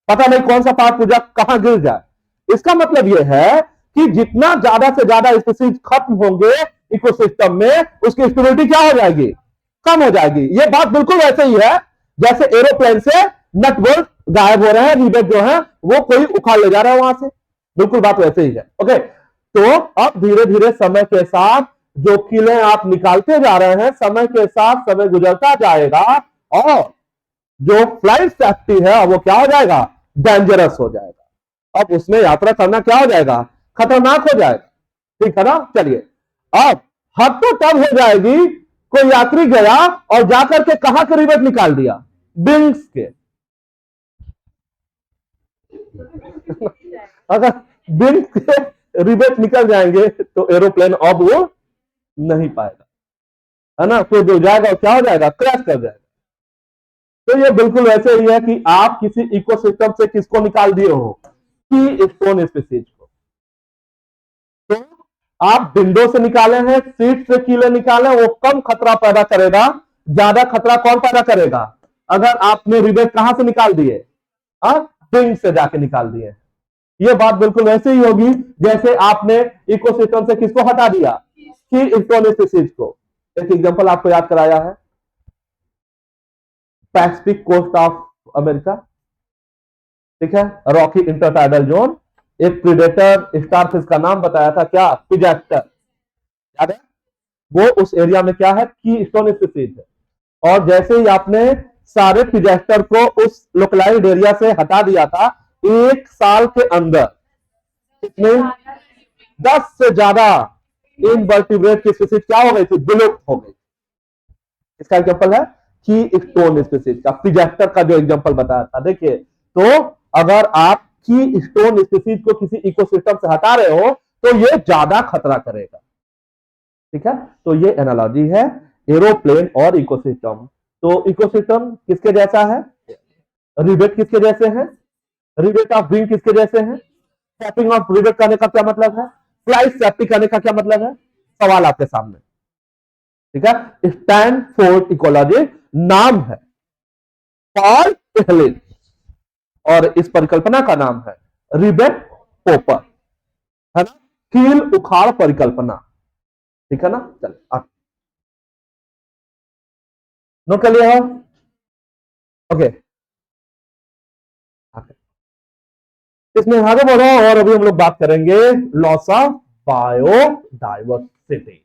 S1: पता नहीं कौन सा पार्ट पुर्जा कहां गिर जाए। इसका मतलब यह है कि जितना ज्यादा से ज्यादा स्पीशीज खत्म होंगे इकोसिस्टम में, उसकी स्टेबिलिटी क्या हो जाएगी, कम हो जाएगी। ये बात बिल्कुल वैसे ही है जैसे एरोप्लेन से नट बोल्ट गायब हो रहे हैं, रिवेट जो है वो कोई उखाड़ ले जा रहा है वहां से, बिल्कुल बात वैसे ही है। ओके, तो अब धीरे धीरे समय के साथ जो किले आप निकालते जा रहे हैं, समय के साथ समय गुजरता जाएगा और जो फ्लाइट सेफ्टी है वो क्या हो जाएगा, डेंजरस हो जाएगा। अब उसमें यात्रा करना क्या हो जाएगा, खतरनाक हो जाएगा, ठीक है ना। चलिए, अब हद तो तब हो जाएगी कोई यात्री गया और जाकर के कहां के रिवेट निकाल दिया, विंग्स के। अगर विंग्स के रिवेट निकल जाएंगे तो एरोप्लेन अब वो नहीं पाएगा, है ना, तो जो जाएगा क्या हो जाएगा, क्रैश कर जाएगा। तो ये बिल्कुल वैसे ही है कि आप किसी इकोसिस्टम से किसको निकाल दिए हो, की स्टोन स्पीशीज को। तो आप विंडो से निकाले हैं, सीट से कीले निकाले, वो कम खतरा पैदा करेगा, ज्यादा खतरा कौन पैदा करेगा, अगर आपने रिवेट कहां से निकाल दिए, विंग से जाके निकाल दिए। ये बात बिल्कुल वैसे ही होगी जैसे आपने इकोसिस्टम से किसको हटा दिया, की स्टोन स्पीशीज को। एक एग्जांपल आपको याद कराया है, पैसिफिक कोस्ट ऑफ अमेरिका, ठीक है, रॉकी इंटरटाइडल जोन, एक प्रीडेटर स्टारफिश का नाम बताया था क्या, पिजैक्टर, याद है, वो उस एरिया में क्या है, की स्टोन स्पीशीज है। और जैसे ही आपने सारे पिजैक्टर को उस लोकलाइज्ड एरिया से हटा दिया था, एक साल के अंदर कितने 10 से ज्यादा इनवर्टिब्रेट की स्पीशीज क्या हो गई थी, विलुप्त हो गई। इसका एग्जांपल है की स्टोन स्पीशीज का, पिजैक्टर का जो एग्जांपल बताया था। देखिए, तो अगर आप की स्टोन स्पीशीज को किसी इकोसिस्टम से हटा रहे हो तो ये ज्यादा खतरा करेगा, ठीक है। तो ये एनालॉजी है एरोप्लेन और इकोसिस्टम। तो इकोसिस्टम किसके जैसा है? रिवेट किसके जैसे हैं? रिवेट ऑफ विंग किसके जैसे हैं? सैपिंग ऑफ रिवेट करने का क्या मतलब है? फ्लाई सेप्टिक करने का क्या मतलब है? सवाल आपके सामने। ठीक है, स्टैनफोर्ड इकोलॉजी नाम है पॉल एहलिन और इस परिकल्पना का नाम है रिबेट पोपर, है ना? कील उखाड़ परिकल्पना। ठीक है ना? चलिए आप नोट कर लिया हो? ओके, इसमें आगे बढ़ो और अभी हम लोग बात करेंगे लॉस ऑफ बायोडाइवर्सिटी।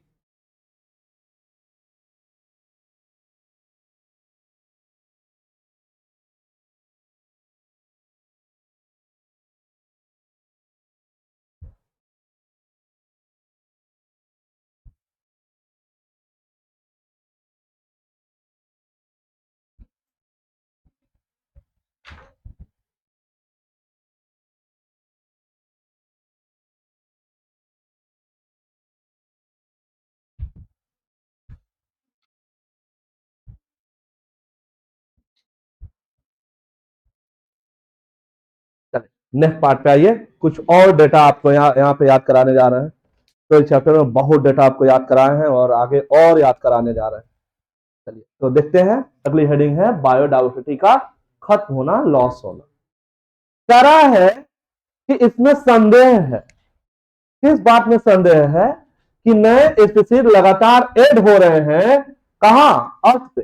S1: चलिए नेक्स्ट पार्ट पे आइए, कुछ और डेटा आपको यहाँ पे याद कराने जा रहे हैं। तो इस चैप्टर में बहुत डेटा आपको याद कराए हैं और आगे और याद कराने जा रहे हैं। चलिए तो देखते हैं, अगली हेडिंग है बायोडाइवर्सिटी का खत्म होना, लॉस होना। कह रहा है कि इसमें संदेह है। किस बात में संदेह है? कि नए स्पीसीज लगातार ऐड हो रहे हैं। कहां? अर्थ पे।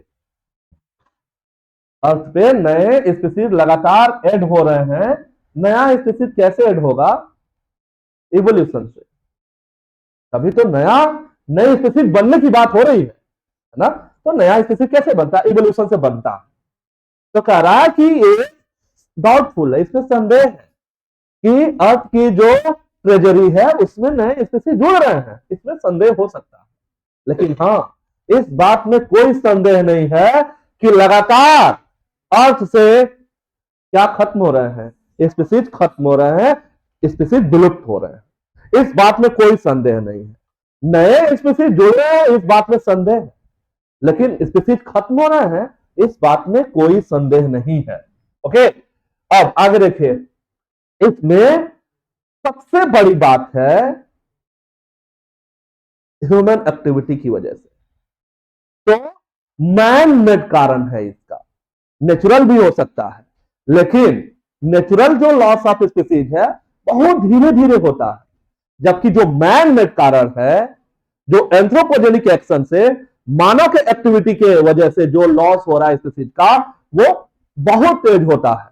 S1: अर्थ पे नए स्पीसीज लगातार ऐड हो रहे हैं। नया स्पीसीज कैसे ऐड होगा? इवोल्यूशन से। तभी तो नई स्पीसीज बनने की बात हो रही है ना? तो नया स्पीसीज कैसे बनता है? इवोल्यूशन से बनता है। तो कह रहा है कि ये डाउटफुल है, इसमें संदेह है कि अर्थ की जो ट्रेजरी है उसमें नए स्पीसीज जुड़ रहे हैं। इसमें संदेह हो सकता है, लेकिन हाँ, इस बात में कोई संदेह नहीं है कि लगातार अर्थ से क्या खत्म हो रहे हैं? स्पीसीज खत्म हो रहे हैं, स्पीसीज विलुप्त हो रहे हैं। इस बात में कोई संदेह नहीं है। नए स्पीसीज जुड़ रहे हैं, इस बात में संदेह है, लेकिन स्पीसीज खत्म हो रहे हैं, इस बात में कोई संदेह नहीं है। ओके, अब आगे देखिए, इसमें सबसे बड़ी बात है ह्यूमन एक्टिविटी की वजह से। तो मैन मेड कारण है इसका। नेचुरल भी हो सकता है, लेकिन नेचुरल जो लॉस ऑफ स्पीसीज है बहुत धीरे धीरे होता है, जबकि जो मैन मेड कारण है, जो एंथ्रोपोजेनिक एक्शन से, मानव के एक्टिविटी के वजह से जो लॉस हो रहा है स्पीसीज का, वो बहुत तेज होता है।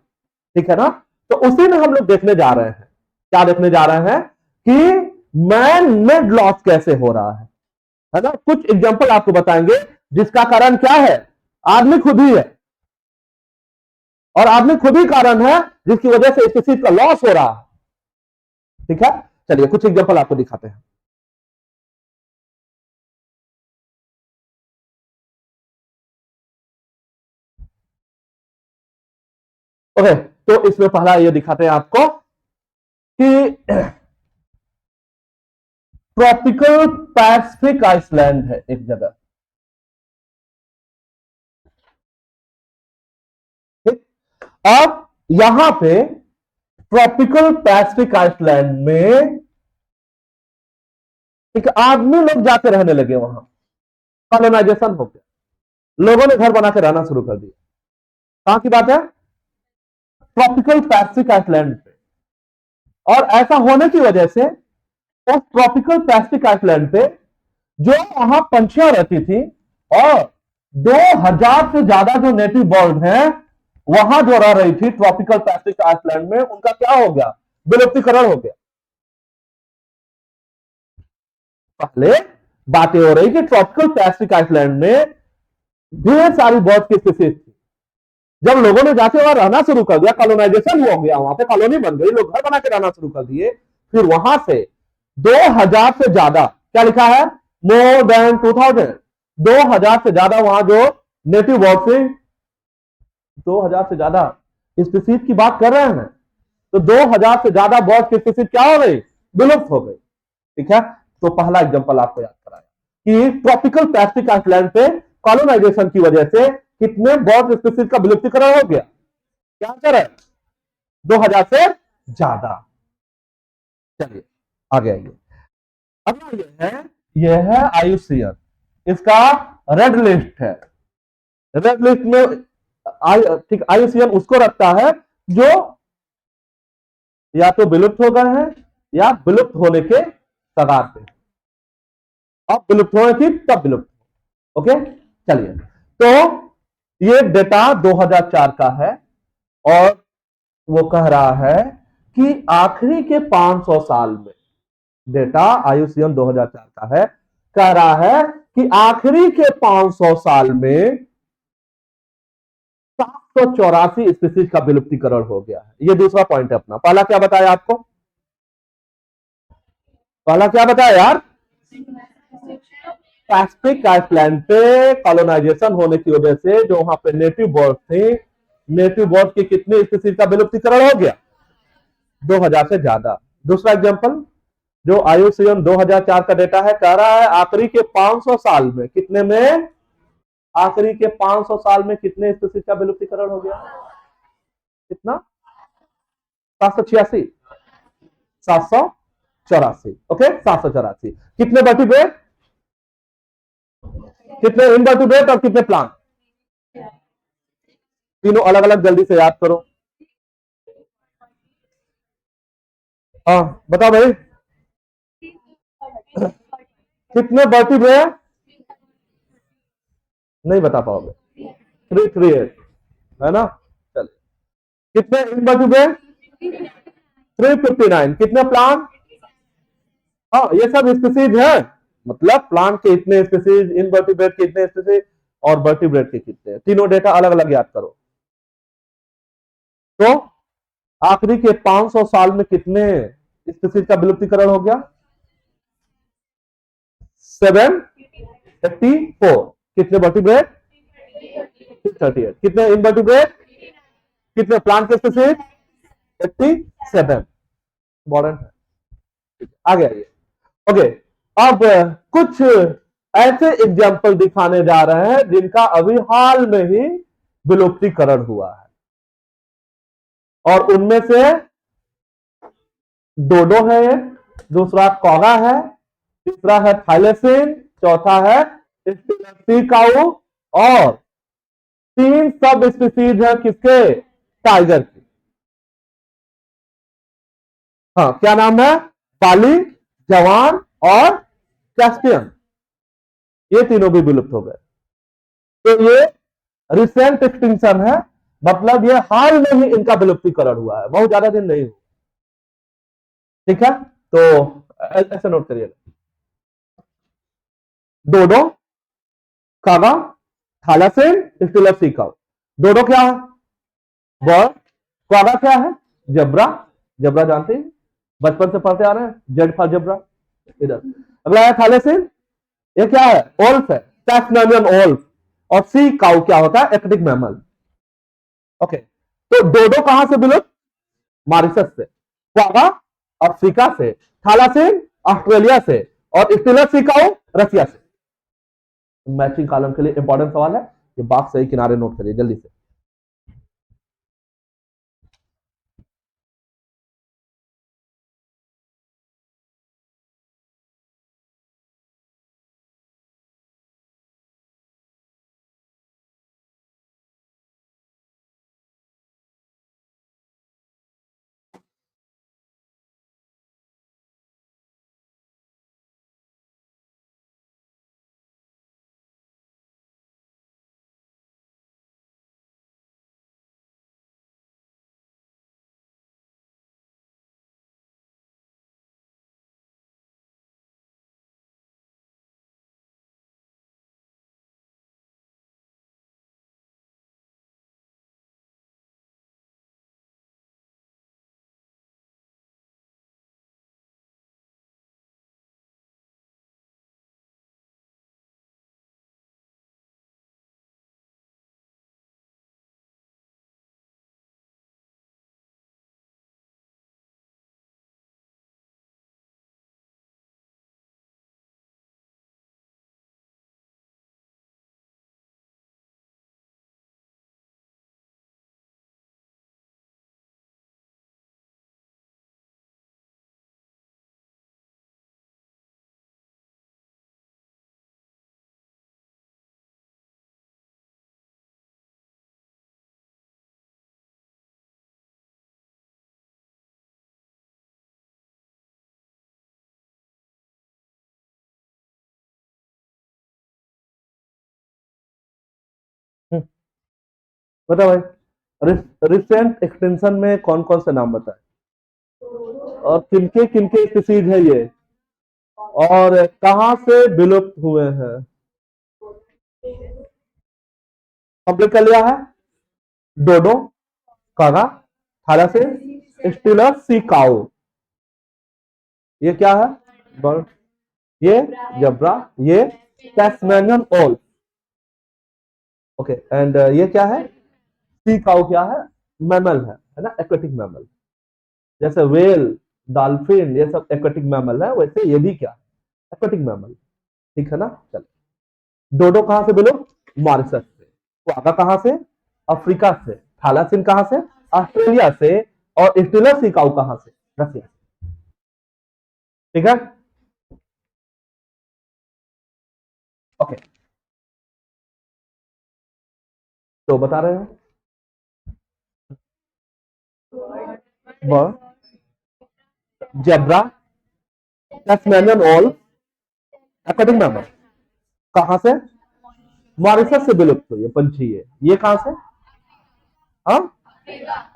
S1: ठीक है ना? तो उसी में हम लोग देखने जा रहे हैं। क्या देखने जा रहे हैं? कि मैन मेड लॉस कैसे हो रहा है ना? कुछ एग्जांपल आपको बताएंगे जिसका कारण क्या है? आदमी खुद ही है, और आदमी खुद ही कारण है जिसकी वजह से स्पीसीज का लॉस हो रहा है। ठीक है, चलिए कुछ एग्जांपल आपको दिखाते हैं। ओके, तो इसमें पहला ये दिखाते हैं आपको कि ट्रॉपिकल पैसिफिक आइसलैंड है एक जगह। ठीक, अब यहां पे ट्रॉपिकल पैसिफिक आइसलैंड में एक आदमी लोग जाके रहने लगे, वहां कॉलोनाइजेशन हो गया, लोगों ने घर बना के रहना शुरू कर दिया। कहां की बात है? ट्रॉपिकल पैसिफिक आइसलैंड पे। और ऐसा होने की वजह से उस ट्रॉपिकल पैसिफिक आइसलैंड पे जो वहां पंछियां रहती थी, और 2000 से ज्यादा जो नेटिव बर्ड हैं वहां जो रह रही थी ट्रॉपिकल पैसिफिक आइसलैंड में, उनका क्या हो गया? विलुप्तीकरण हो गया। पहले बातें हो रही कि ट्रॉपिकल पैसिफिक आइसलैंड में ढेर सारी बर्ड की स्पीसीज थी। जब लोगों ने जाके वहां रहना शुरू कर दिया, कॉलोनाइजेशन हो गया, वहां पे कॉलोनी बन गई, लोग घर बना के रहना शुरू कर दिए, फिर वहां से 2000 से ज्यादा, क्या लिखा है? मोर देन 2000, 2000 से ज्यादा वहां जो नेटिव बर्ड थी, 2000 से ज्यादा स्पीसीज की बात कर रहे हैं। तो 2000 से ज्यादा बर्ड की स्पीसीज क्या हो गई? विलुप्त हो गई। ठीक है, तो पहला एग्जांपल आपको याद कराया कि ट्रॉपिकल पैसिफिक आइसलैंड पे कॉलोनाइजेशन की वजह से कितने बर्ड स्पीसीज का विलुप्तीकरण हो गया? क्या आंसर है? 2000 से ज्यादा। चलिए आगे आइए। अगला ये है आईयूसीएन। इसका रेड लिस्ट है। रेड लिस्ट में ठीक आईयूसीएन उसको रखता है जो या तो विलुप्त हो गए हैं या विलुप्त होने के कगार पे। अब विलुप्त होने की तब विलुप्त। ओके चलिए, तो ये डेटा 2004 का है और वो कह रहा है कि आखिरी के 500 साल में, डेटा आईयूसीएन 2004 का है, कह रहा है कि आखिरी के 500 साल में 784 स्पीसीज का विलुप्तीकरण हो गया है। ये दूसरा पॉइंट है अपना। पहला क्या बताया आपको? पहला क्या बताया यार? पैसिफिक आइलैंड पे कॉलोनाइजेशन होने की वजह से जो वहां पे नेटिव बर्ड थे, नेटिव बर्ड के कितने स्पीसीज का विलुप्तीकरण हो गया? 2000 से ज्यादा। दूसरा एग्जांपल जो आईयूसीएन 2004 का डेटा है, कह रहा है आखिरी के 500 साल में, कितने में? आखिरी के 500 साल में कितने स्पीसीज का विलुप्तीकरण हो गया? कितना? 786, 784। ओके 784। कितने वर्टिब्रेट, कितने इनवर्टिब्रेट और कितने प्लांट? तीनों अलग अलग, जल्दी से याद करो। हाँ बताओ भाई, कितने वर्टिब्रेट? नहीं बता पाओगे। 338 है ना? चलिए, कितने इनवर्टिब्रेट? 359। कितने प्लांट? हाँ ये सब स्पीसीज है, मतलब प्लांट के इतने स्पीसीज, इनवर्टिब्रेट के इतने स्पीसीज और वर्टिब्रेट के कितने, तीनों डेटा अलग अलग याद करो। तो आखिरी के 500 साल में कितने स्पीसीज का विलुप्तीकरण हो गया? 784। कितने वर्टिब्रेट? 638। कितने इनवर्टिब्रेट? कितने प्लांट के स्पीसीज? 87। इंपॉर्टेंट है। आगे आइए। ओके, अब कुछ ऐसे एग्जाम्पल दिखाने जा रहे हैं जिनका अभी हाल में ही विलुप्तीकरण हुआ है, और उनमें से डोडो है, दूसरा कौगा है, तीसरा है थाइलेसिन, चौथा है काऊ, और 3 सब स्पीसीज है किसके? टाइगर की। हाँ क्या नाम है? बाली, जवान और कैस्पियन। ये तीनों भी विलुप्त हो गए। तो ये रिसेंट एक्सटिंक्शन है, मतलब ये हाल में ही इनका विलुप्तीकरण हुआ है, बहुत ज्यादा दिन नहीं हुआ। ठीक है, तो ऐसे नोट करिएगा। डोडो, कागा, थालासेन, स्टिलर। डोडो क्या है? बर्ड। कागा क्या है? जबरा। जबरा जानते हैं, बचपन से पढ़ते आ रहे हैं, जेड फॉर जबरा। इधर अगला है थालेसिन। ये क्या है? ओल्फ है, टैक्सनोमियन ओल्फ। और सी काउ क्या होता है? एक्टिक मैमल। ओके, तो डोडो कहां से विलुप्त? मॉरिशस से। क्वागा अफ्रीका से। थालासिन ऑस्ट्रेलिया से। और स्टिलर सिकाओ रसिया से। मैचिंग कॉलम के लिए इंपॉर्टेंट सवाल है, ये बॉक्स सही किनारे नोट करिए जल्दी से। बताओ भाई, रिसेंट एक्सटेंशन में कौन कौन से नाम बताए, और किनके किनके स्पीसीज है ये, और कहां से विलुप्त हुए हैं। कंप्लीट कर लिया है। डोडो, कागा, थालासिन, स्टीलर सी काउ, ये क्या है, बर्ड, ये जबरा, ये टैस्मेनियन ओल, ओके, एंड ये क्या है, सी काउ क्या है, मैमल है ना, एक्वेटिक मैमल, जैसे वेल, डॉल्फिन, ये सब एक्वेटिक मैमल है, वैसे ये भी क्या है, एक्वेटिक मैमल, ठीक है ना। चलो, डोडो कहां से बोलो, मॉरिशस से, क्वागा कहां से, अफ्रीका से, थालासिन कहां से, ऑस्ट्रेलिया से, और स्टीलर सी काउ कहां से, रसिया से, ठीक है, ओके। तो बता रहे हैं जेब्रा, टैस्मेनियन ओल, एक्वेटिक मैमल, कहां से, मॉरिशस से विलुप्त हुई है पंछी, ये कहां से, हाँ,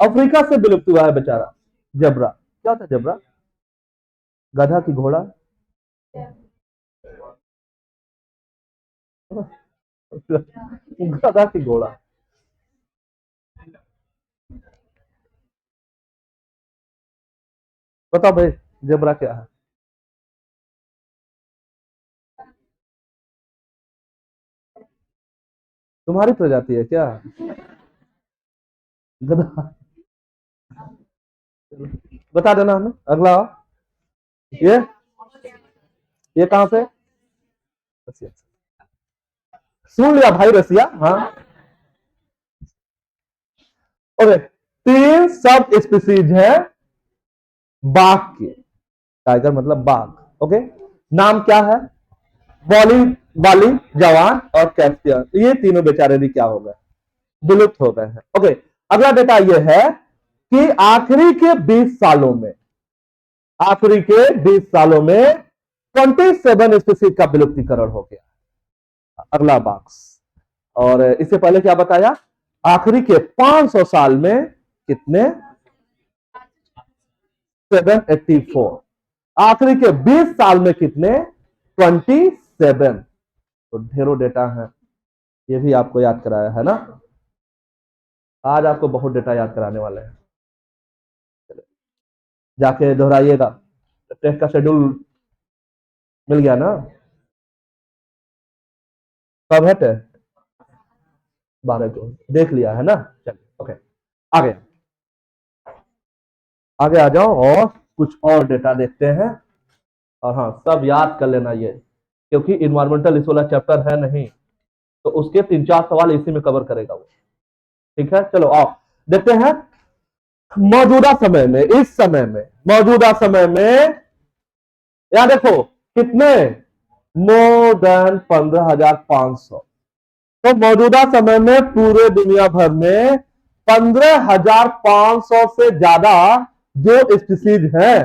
S1: अफ्रीका से विलुप्त हुआ है बेचारा जेब्रा। क्या था जेब्रा, गधा की घोड़ा, गधा की घोड़ा। बताओ भाई, जेब्रा क्या है, तुम्हारी प्रजाति है क्या, गधा, बता देना हमें। अगला, ये ये कहां से, रसिया। सुन लिया भाई, रसिया, हाँ, ओके। तीन सब स्पीसीज है बाघ के, टाइगर मतलब बाघ, ओके। नाम क्या है, बॉली, बाली, जवान और कैस्पियन, ये तीनों बेचारे भी क्या हो गए, विलुप्त हो गए हैं, ओके। अगला डेटा ये है कि आखिरी के 20 सालों में, आखिरी के 20 सालों में 27 स्पीसीज का विलुप्तीकरण हो गया। अगला बॉक्स, और इससे पहले क्या बताया, आखिरी के 500 साल में कितने, 784, आखिरी के 20 साल में कितने, 27, तो ढेरों डेटा है, ये भी आपको याद कराया है ना, आज आपको बहुत डेटा याद कराने वाले हैं, जाके दोहराइएगा, टेस्ट का शेड्यूल मिल गया ना, कब है टेस्ट, 12 को, देख लिया है ना, चलिए, ओके, आगे, आगे आ जाओ, और कुछ और डेटा देखते हैं, और हाँ, सब याद कर लेना ये, क्योंकि इन्वायरमेंटल इस वाला चैप्टर है नहीं, तो उसके 3-4 सवाल इसी में कवर करेगा वो, ठीक है। चलो आओ देखते हैं, मौजूदा समय में, इस समय में, मौजूदा समय में, यहां देखो कितने, मोर देन 15,500, तो मौजूदा समय में पूरे दुनिया भर में 15,500 से ज्यादा जो स्पीसीज हैं,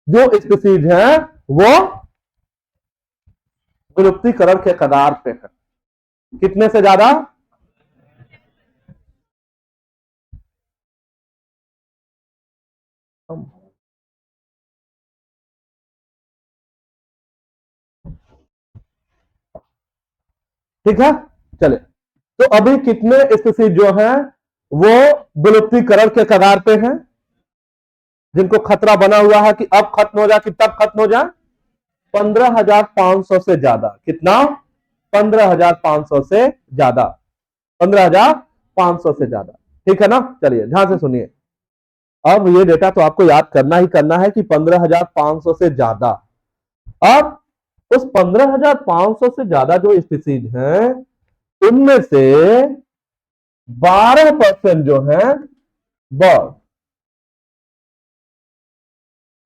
S1: जो स्पीसीज हैं वो विलुप्तीकरण के कगार पे है। कितने से ज्यादा, ठीक है, चले, तो अभी कितने स्पीसीज जो हैं वो विलुप्तीकरण के कगार पे हैं, जिनको खतरा बना हुआ है कि अब खत्म हो जाए कि तब खत्म हो जाए, 15,500 से ज्यादा, कितना, 15,500 से ज्यादा, 15,500 से ज्यादा, ठीक है ना। चलिए ध्यान से सुनिए, अब ये डेटा तो आपको याद करना ही करना है कि 15,500 से ज्यादा, अब उस 15,500 से ज्यादा जो स्पीसीज हैं उनमें से 12% जो है बर्ड,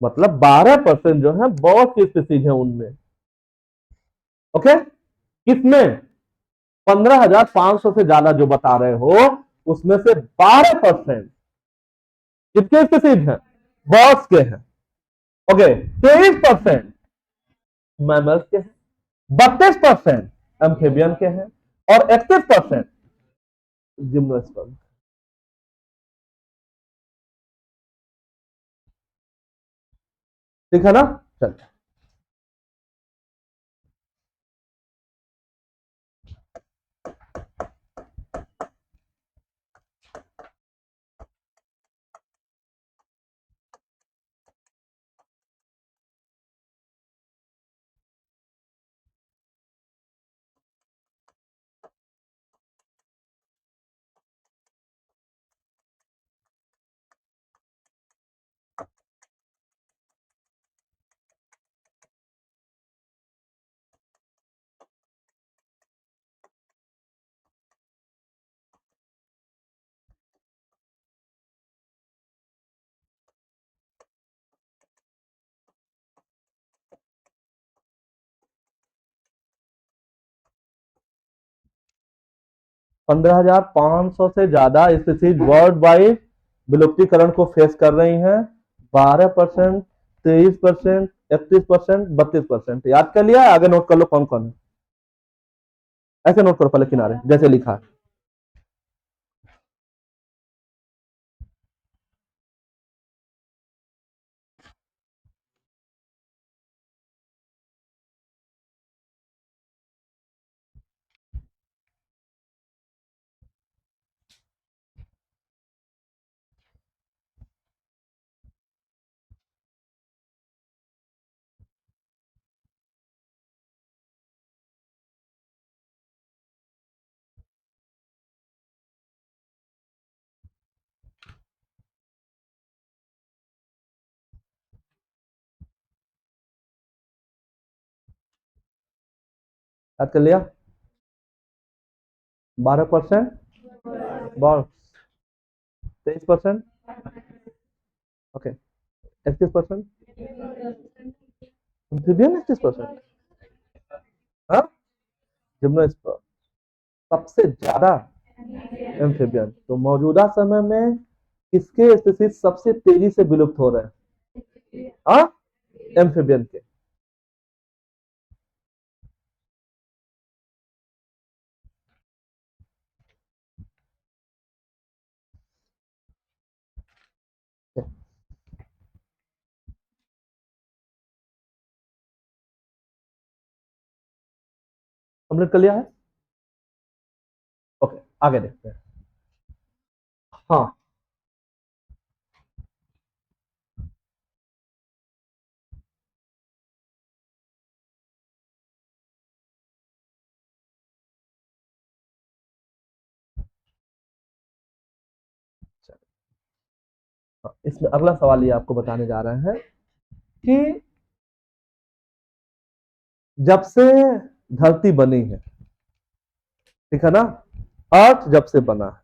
S1: मतलब 12% जो है बर्ड की स्पीसीज है उनमें, ओके। किसमें, 15,500 से ज्यादा जो बता रहे हो उसमें से 12% किसके स्पीसीज हैं, बर्ड्स के हैं, ओके। 23% मैमल्स के हैं, 32% एम्फीबियन के हैं, और 31% जिम्नोस्पर्म। ठीक है ना? चलिए, पंद्रह हजार पांच सौ से ज्यादा स्पीसीज वर्ल्ड वाइड विलुप्तीकरण को फेस कर रही हैं। 12%, 23%, 31%, 32%। याद कर लिया? आगे नोट कर लो कौन कौन है। ऐसे नोट करो पहले किनारे जैसे लिखा है। याद कर लिया? 12% बॉल, 23%, ओके, 31%, एम्फीबियन 31%। हाँ, जिम्नोस्पर्म सबसे ज्यादा एम्फीबियन। तो मौजूदा समय में किसके स्पीसीज सबसे तेजी से विलुप्त हो रहे हैं? हाँ, एम्फीबियन के। कंप्लीट कर लिया है? ओके, आगे देखते हैं। हाँ, हाँ, इसमें अगला सवाल ये आपको बताने जा रहे हैं कि जब से धरती बनी है, ठीक है ना, अर्थ जब से बना है,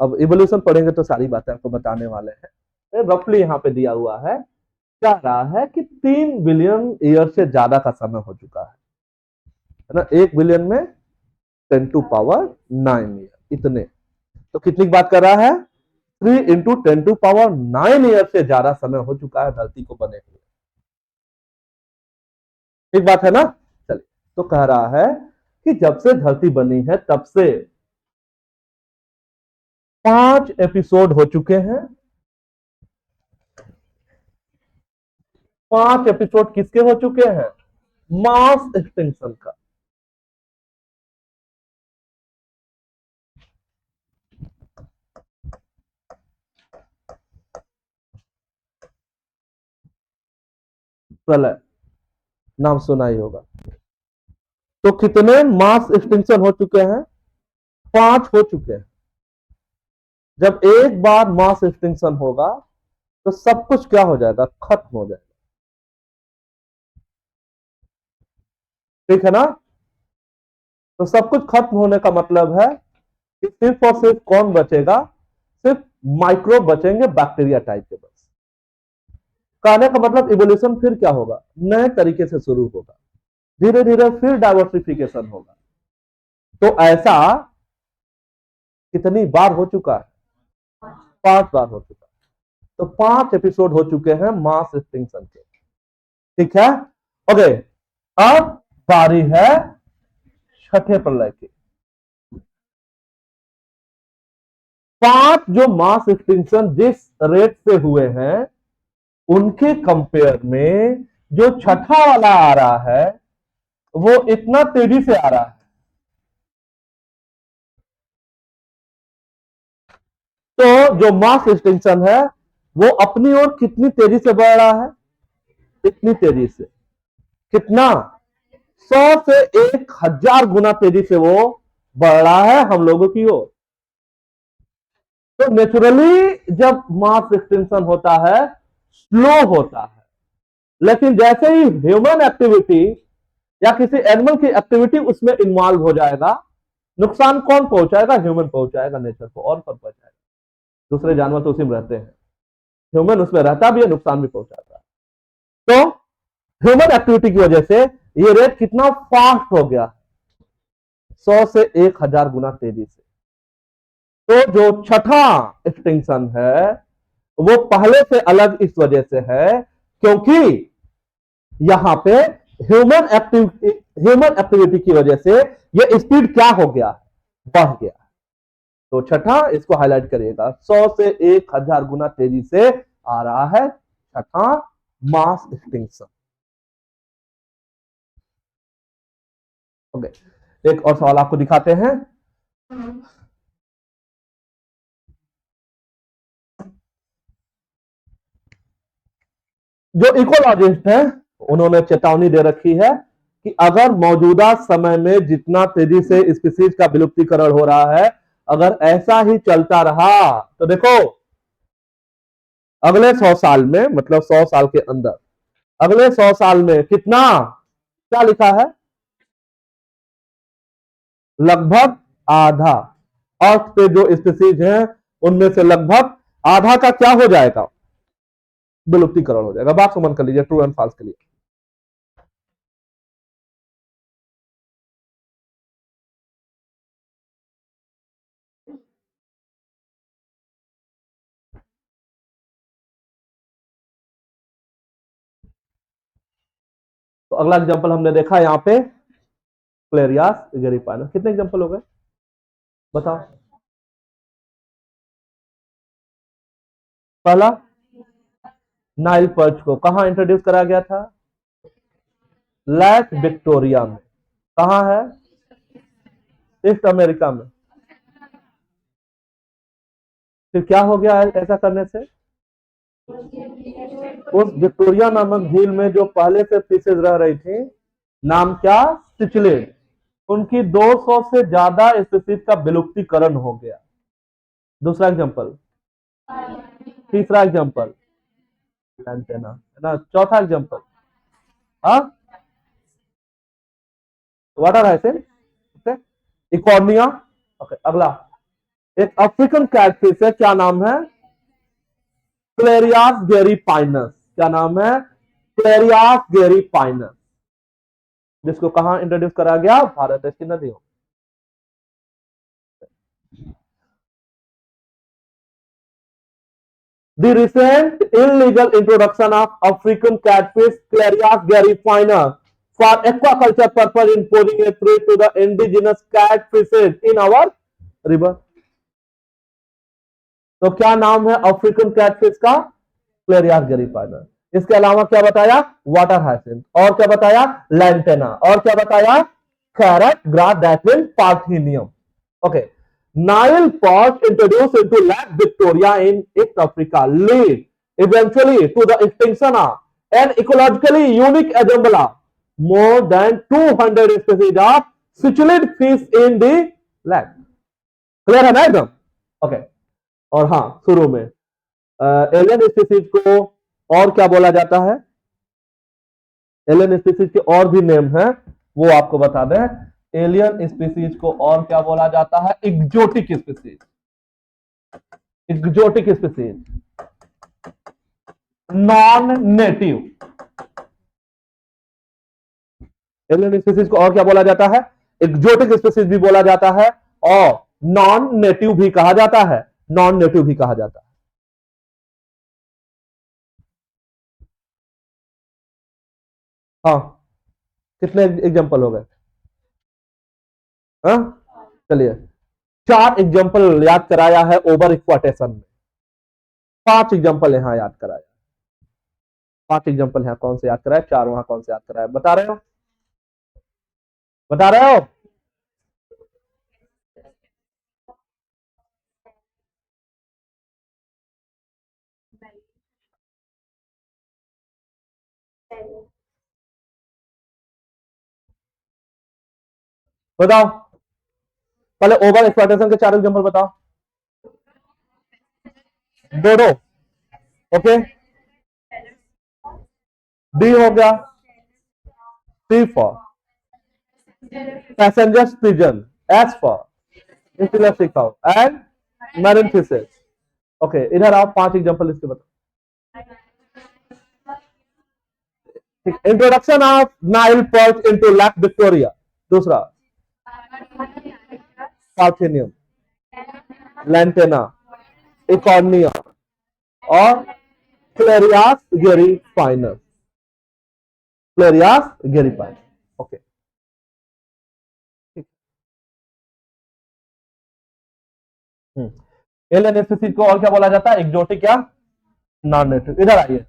S1: अब इवोल्यूशन पढ़ेंगे तो सारी बातें आपको बताने वाले हैं। रफली यहाँ पे दिया हुआ है, क्या रहा है कि 3 बिलियन ईयर से ज्यादा का समय हो चुका है ना। 1 बिलियन में 10⁹ इतने। तो कितनी की बात कर रहा है? 3 × 10⁹ ईयर से ज्यादा समय हो चुका है धरती को बने हुए। एक बात है ना? चलिए, तो कह रहा है कि जब से धरती बनी है तब से 5 एपिसोड हो चुके हैं। 5 एपिसोड किसके हो चुके हैं? मास एक्सटेंशन का। प्रलय नाम सुना ही होगा। तो कितने मास एक्सटेंशन हो चुके हैं? 5 हो चुके हैं। जब एक बार मास एक्सटेंशन होगा तो सब कुछ क्या हो जाएगा? खत्म हो जाएगा। ठीक है ना? तो सब कुछ खत्म होने का मतलब है कि सिर्फ और सिर्फ कौन बचेगा? सिर्फ माइक्रोब बचेंगे, बैक्टीरिया टाइप के बस। कहने का मतलब इवोल्यूशन फिर क्या होगा? नए तरीके से शुरू होगा, धीरे धीरे फिर डाइवर्सिफिकेशन होगा। तो ऐसा कितनी बार हो चुका है? 5 बार हो चुका है। तो 5 एपिसोड हो चुके हैं मास एक्सटिंक्शन के। ठीक है, ओके। अब बारी है छठे प्रलय की। 5 जो मास एक्सटिंक्शन जिस रेट से हुए हैं उनके कंपेयर में जो छठा वाला आ रहा है वो इतना तेजी से आ रहा है। तो जो मास एक्सटिंक्शन है वो अपनी ओर कितनी तेजी से बढ़ रहा है, इतनी तेजी से। कितना? 100 से 1000 गुना तेजी से वो बढ़ रहा है हम लोगों की ओर। तो नेचुरली जब मास एक्सटेंशन होता है स्लो होता है, लेकिन जैसे ही ह्यूमन एक्टिविटी या किसी एनिमल की एक्टिविटी उसमें इन्वॉल्व हो जाएगा, नुकसान कौन पहुंचाएगा? ह्यूमन पहुंचाएगा नेचर को, और कौन पहुंचाएगा? दूसरे जानवर तो उसी में रहते हैं, ह्यूमन उसमें रहता भी है, नुकसान भी पहुंचाता है। तो ह्यूमन एक्टिविटी की वजह से ये रेट कितना फास्ट हो गया, 100 से 1000 गुना तेजी से। तो जो छठा एक्सटिंक्शन है वो पहले से अलग इस वजह से है क्योंकि यहां पे ह्यूमन एक्टिविटी की वजह से ये स्पीड क्या हो गया, बढ़ गया। तो छठा इसको हाईलाइट करिएगा, 100 से 1000 गुना तेजी से आ रहा है छठा मास एक्सटिंक्शन। ओके, एक और सवाल आपको दिखाते हैं। जो इकोलॉजिस्ट हैं उन्होंने चेतावनी दे रखी है कि अगर मौजूदा समय में जितना तेजी से स्पीसीज का विलुप्तीकरण हो रहा है अगर ऐसा ही चलता रहा तो देखो अगले 100 साल में, मतलब 100 साल के अंदर, अगले 100 साल में कितना, क्या लिखा है, लगभग आधा अर्थ पे जो स्पीसीज हैं उनमें से लगभग आधा का क्या हो जाएगा, विलुप्तीकरण हो जाएगा। बात सुमन कर लीजिए ट्रू एंड फॉल्स के लिए। तो अगला एग्जांपल हमने देखा यहाँ पे क्लेरियास गेरीपाइनस। कितने एग्जांपल हो गए बताओ? पहला नाइल पर्च को कहां इंट्रोड्यूस करा गया था? लेक विक्टोरिया में। कहां है? ईस्ट अमेरिका में। फिर क्या हो गया ऐसा करने से? उस विक्टोरिया नामक झील में जो पहले से फिशेज रह रही थी, नाम क्या? सिचलिड, उनकी 200 से ज्यादा स्पीसीज का विलुप्तीकरण हो गया। दूसरा एग्जांपल। तीसरा एग्जांपल एंटेना है ना। चौथा एग्जांपल हाँ वाटर हाइसिंथ, इकॉर्निया। ओके, अगला एक अफ्रीकन कैटफिश है, क्या नाम है? क्लेरियास गेरीपाइनस। क्या नाम है? क्लेरियास गेरीपाइनस, जिसको कहां इंट्रोड्यूस करा गया? भारत देश की नदियों। The recent illegal introduction of African catfish Clarias garifuna for aquaculture purpose in posing a threat to the indigenous catfishes in our river. तो क्या नाम है अफ्रीकन कैटफिश का? क्लेरियास गेरीपाइनस। इसके अलावा क्या बताया? Water hyacinth. और क्या बताया? लैंटेना। और क्या बताया? Carrot grass that पार्थिनियम। Okay, Nile perch introduced into Lake Victoria in East Africa lead eventually to the extinction of an ecologically unique assembly more than 200 species of cichlid fish in the lake. Clear है ना एकदम? ओके, और हाँ शुरू में एलियन स्पीसीज को और क्या बोला जाता है? एलियन स्पीसीज के और भी नेम है, वो आपको बता दें। एलियन स्पीसीज को और क्या बोला जाता है? Exotic species. Exotic species, non native. Alien species को और क्या बोला जाता है? एक्जोटिक स्पीसीज भी बोला जाता है और नॉन नेटिव भी कहा जाता है। नॉन नेटिव भी कहा जाता है। हाँ, कितने एग्जांपल हो गए? हाँ चलिए, 4 एग्जाम्पल याद कराया है ओवर एक्सप्लॉयटेशन में, 5 एग्जाम्पल यहां याद कराया, 5 एग्जाम्पल यहां कौन से याद कराया, 4 वहां कौन से याद कराया, बता रहे हो, बता रहे हो? बताओ, पहले ओवर एक्सप्लॉयटेशन के 4 एग्जाम्पल बताओ। दो दो, ओके, डी हो गया, C for passengers pigeon, S for intellect and marine fishes. Okay, इधर आप 5 एग्जाम्पल इसके बताओ। Introduction of Nile perch into Lake Victoria, दूसरा पार्थेनियम, लैंटेना, इकॉर्निया और Clarias gariepinus, Clarias gariepinus. Okay, alien species को और क्या बोला जाता है, एक्सोटिक या नॉन नेटिव। इधर आइए,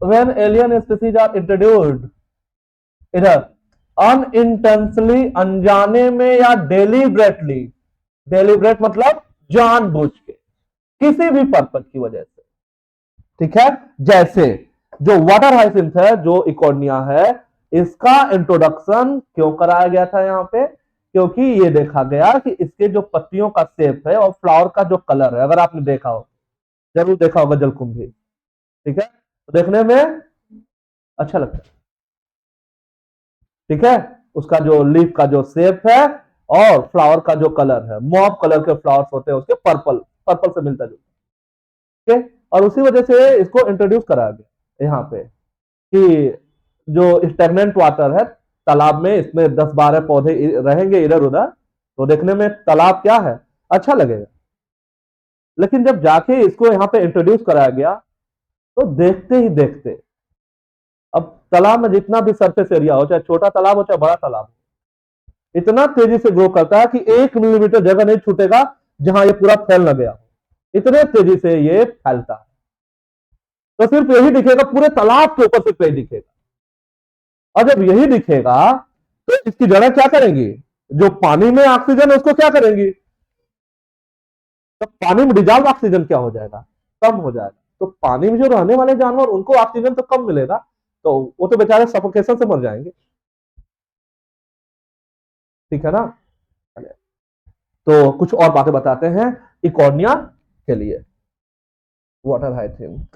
S1: when alien species are introduced, इधर अनइंटेंशनली, अनजाने में या डेलिब्रेटली, डेलिब्रेट मतलब जानबूझ के, किसी भी पर्पज की वजह से, ठीक है, जैसे जो वाटर हाइसिंथ है, जो इकोनिया है, इसका इंट्रोडक्शन क्यों कराया गया था यहां पे, क्योंकि ये देखा गया कि इसके जो पत्तियों का शेप है और फ्लावर का जो कलर है, अगर आपने देखा हो, जरूर देखा होगा जलकुंभी, ठीक है, तो देखने में अच्छा लगता है, ठीक है, उसका जो लीफ का जो शेप है और फ्लावर का जो कलर है, मॉव कलर के फ्लावर्स होते हैं उसके, पर्पल, पर्पल से मिलता जुलता, ठीक है, और उसी वजह से इसको इंट्रोड्यूस कराया गया यहाँ पे कि जो स्टेगनेंट वाटर है तालाब में, इसमें 10-12 पौधे रहेंगे इधर उधर, तो देखने में तालाब क्या है, अच्छा लगेगा। लेकिन जब जाके इसको यहाँ पे इंट्रोड्यूस कराया गया, तो देखते ही देखते, अब तालाब में जितना भी सरफेस एरिया हो, चाहे छोटा तालाब हो चाहे बड़ा तालाब हो, इतना तेजी से ग्रो करता है कि 1 मिलीमीटर जगह नहीं छूटेगा जहां ये पूरा फैल न गया, इतने तेजी से ये फैलता है। तो सिर्फ यही दिखेगा, पूरे तालाब के ऊपर सिर्फ यही दिखेगा, और जब यही दिखेगा तो इसकी जड़ें क्या करेंगी, जो पानी में ऑक्सीजन है उसको क्या करेंगी, तो पानी में डिजॉल्व ऑक्सीजन क्या हो जाएगा, कम हो जाएगा, तो पानी में जो रहने वाले जानवर उनको ऑक्सीजन तो कम मिलेगा, तो वो तो बेचारे सफोकेशन से मर जाएंगे, ठीक है ना। तो कुछ और बातें बताते हैं इकोनिया के लिए, वाटर हाइथिन।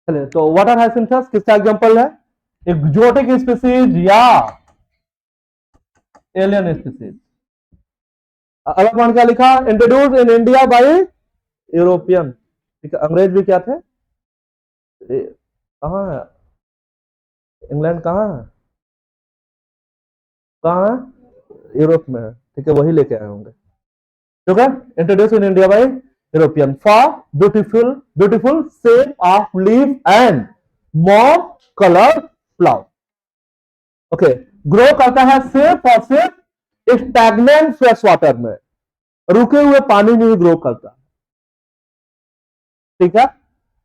S1: चलिए, तो वाटर हाइसिंथस किसका एग्जांपल है? एक्सोटिक स्पीसीज या एलियन स्पीसीज। अगला पॉइंट क्या लिखा? Introduce in India by European. ठीक है, अंग्रेज भी क्या थे? कहाँ है? इंग्लैंड कहाँ है? कहाँ है? यूरोप में है। ठीक है, वही लेके आए होंगे। ठीक है, introduce in India by European for beautiful beautiful shape of leaf and more colour flower. Okay, grow करता है सिर्फ और सिर्फ स्टैग्नेंट फ्रेश वाटर में, रुके हुए पानी में ही ग्रो करता है। ठीक है,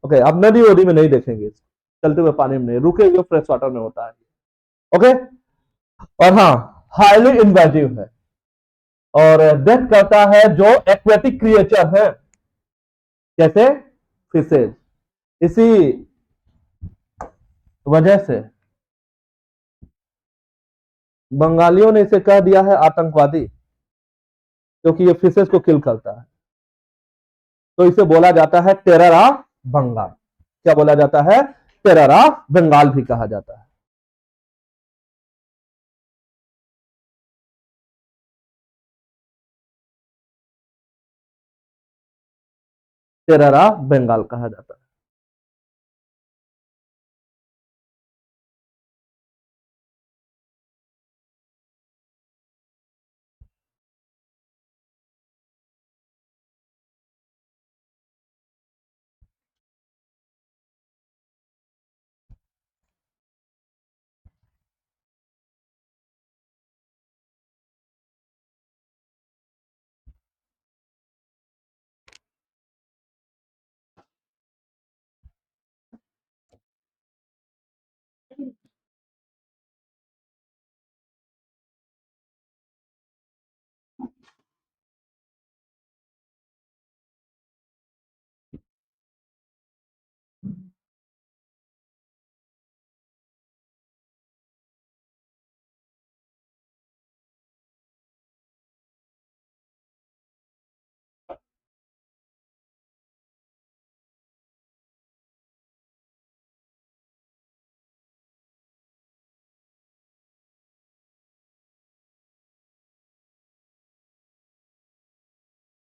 S1: ओके, अब नदी वदी में नहीं देखेंगे, चलते हुए पानी में नहीं, रुके हुए फ्रेश वाटर में होता है। ओके, और हाँ, हाईली इन्वेजिव है और डेथ करता है जो एक्वेटिक क्रिएचर है, जैसे फिशेज। इसी वजह से बंगालियों ने इसे कह दिया है आतंकवादी, क्योंकि ये फिशेज को किल करता है। तो इसे बोला जाता है टेरर ऑफ बंगाल। क्या बोला जाता है? टेरर ऑफ बंगाल भी कहा जाता है। टेरर ऑफ बंगाल कहा जाता है।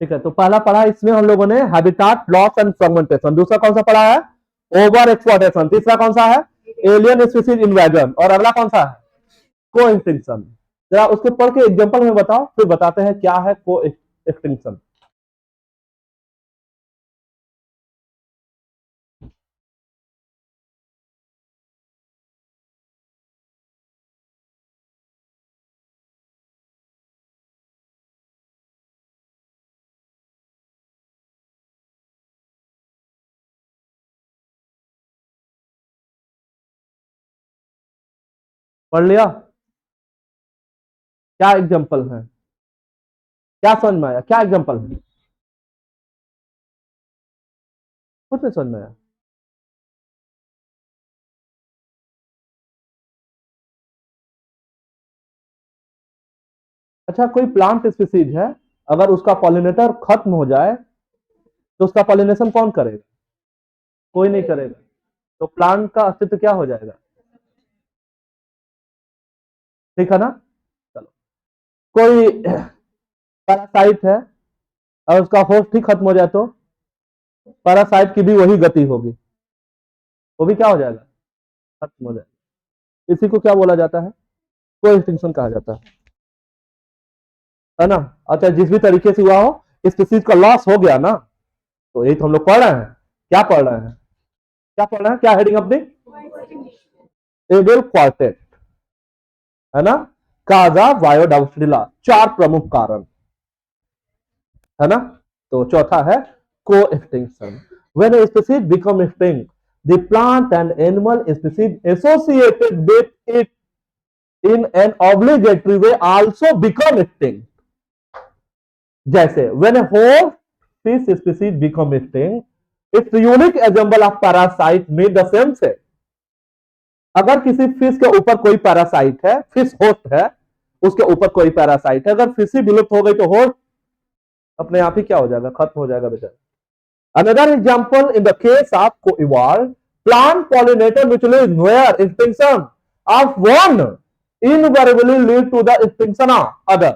S1: ठीक है, तो पहला पढ़ा इसमें हम लोगों ने हैबिटाट लॉस एंड फ्रेगमेंटेशन। दूसरा कौन सा पढ़ा है? Over exploitation. तीसरा कौन सा है? Alien species invasion. और अगला कौन सा है? को एक्सटिंक्शन। जरा उसके पढ़ के एग्जांपल में बताओ, फिर बताते हैं क्या है को एक्सटिंक्शन। पढ़ लिया? क्या एग्जांपल है? क्या समझ में आया? क्या एग्जांपल है? कुछ नहीं समझ में आया। अच्छा, कोई प्लांट स्पीसीज है, अगर उसका पॉलिनेटर खत्म हो जाए तो उसका पॉलिनेशन कौन करेगा? कोई नहीं करेगा, तो प्लांट का अस्तित्व क्या हो जाएगा? ठीक है ना? चलो, कोई पैरासाइट है, और उसका होस्ट ही खत्म हो जाए तो पैरासाइट की भी वही गति होगी, वो भी क्या हो जाएगा? खत्म हो जाएगा। इसी को क्या बोला जाता है? को एक्सटिंक्शन कहा जाता है ना? अच्छा, जिस भी तरीके से हुआ हो, स्पीसीज का लॉस हो गया ना, तो यही तो हम लोग पढ़ रहे हैं। क्या पढ़ रहे हैं? क्या पढ़ रहे हैं? क्या हेडिंग अपनी? एबल क्वार्टेट, है ना? काजा बायोडाइवर्सिटी लॉस, चार प्रमुख कारण, है ना? तो चौथा है को extinction. When a species become extinct, the plant and animal species associated with it in an obligatory way also become extinct. जैसे when a whole fish species become extinct, its unique example of parasite need the same से। अगर किसी फिश के ऊपर कोई पैरासाइट है, फिश होस्ट है, उसके ऊपर कोई पैरासाइट है, अगर फिश ही विलुप्त हो गई तो होस्ट अपने आप ही क्या हो जाएगा? खत्म हो जाएगा बेचारा। Another example in the case of coeval, Plant pollinator which lives where extinction of one invariably lead to the extinction of other.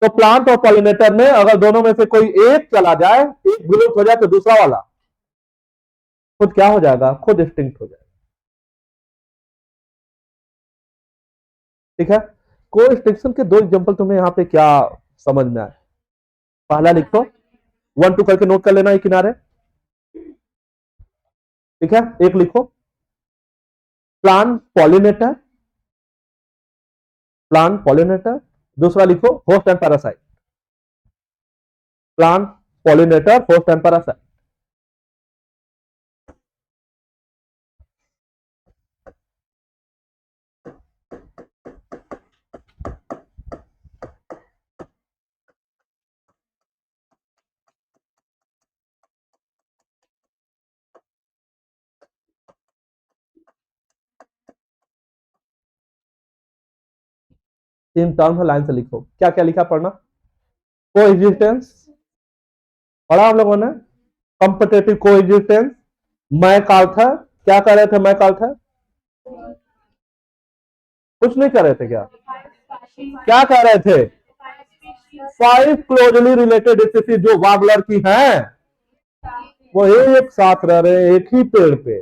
S1: तो प्लांट और पॉलिनेटर में अगर दोनों में से कोई एक चला जाए, एक विलुप्त हो जाए, तो दूसरा वाला खुद क्या हो जाएगा, खुद एक्सटिंक्ट हो जाएगा। ठीक है, को एक्सटिंक्शन के दो एग्जांपल तुम्हें यहां पे क्या समझ में आए। पहला लिखो, 1-2 करके नोट कर लेना ये किनारे। ठीक है, एक लिखो प्लांट पॉलिनेटर, प्लांट पॉलिनेटर। दूसरा लिखो host and parasite, plant pollinator, host and parasite. तीन टर्म है, लाइन से लिखो। क्या क्या लिखा पढ़ना। को एग्जिस्टेंस पढ़ा हम लोगों ने, कंपटेटिव को एग्जिस्टेंस, मैं कार्थर। क्या कर रहे थे मैं कार्थर, कुछ नहीं कर रहे थे। क्या कह रहे थे, 5 क्लोजली रिलेटेड स्पीसीज जो वार्बलर की हैं वो एक साथ रह रहे हैं एक ही पेड़ पे,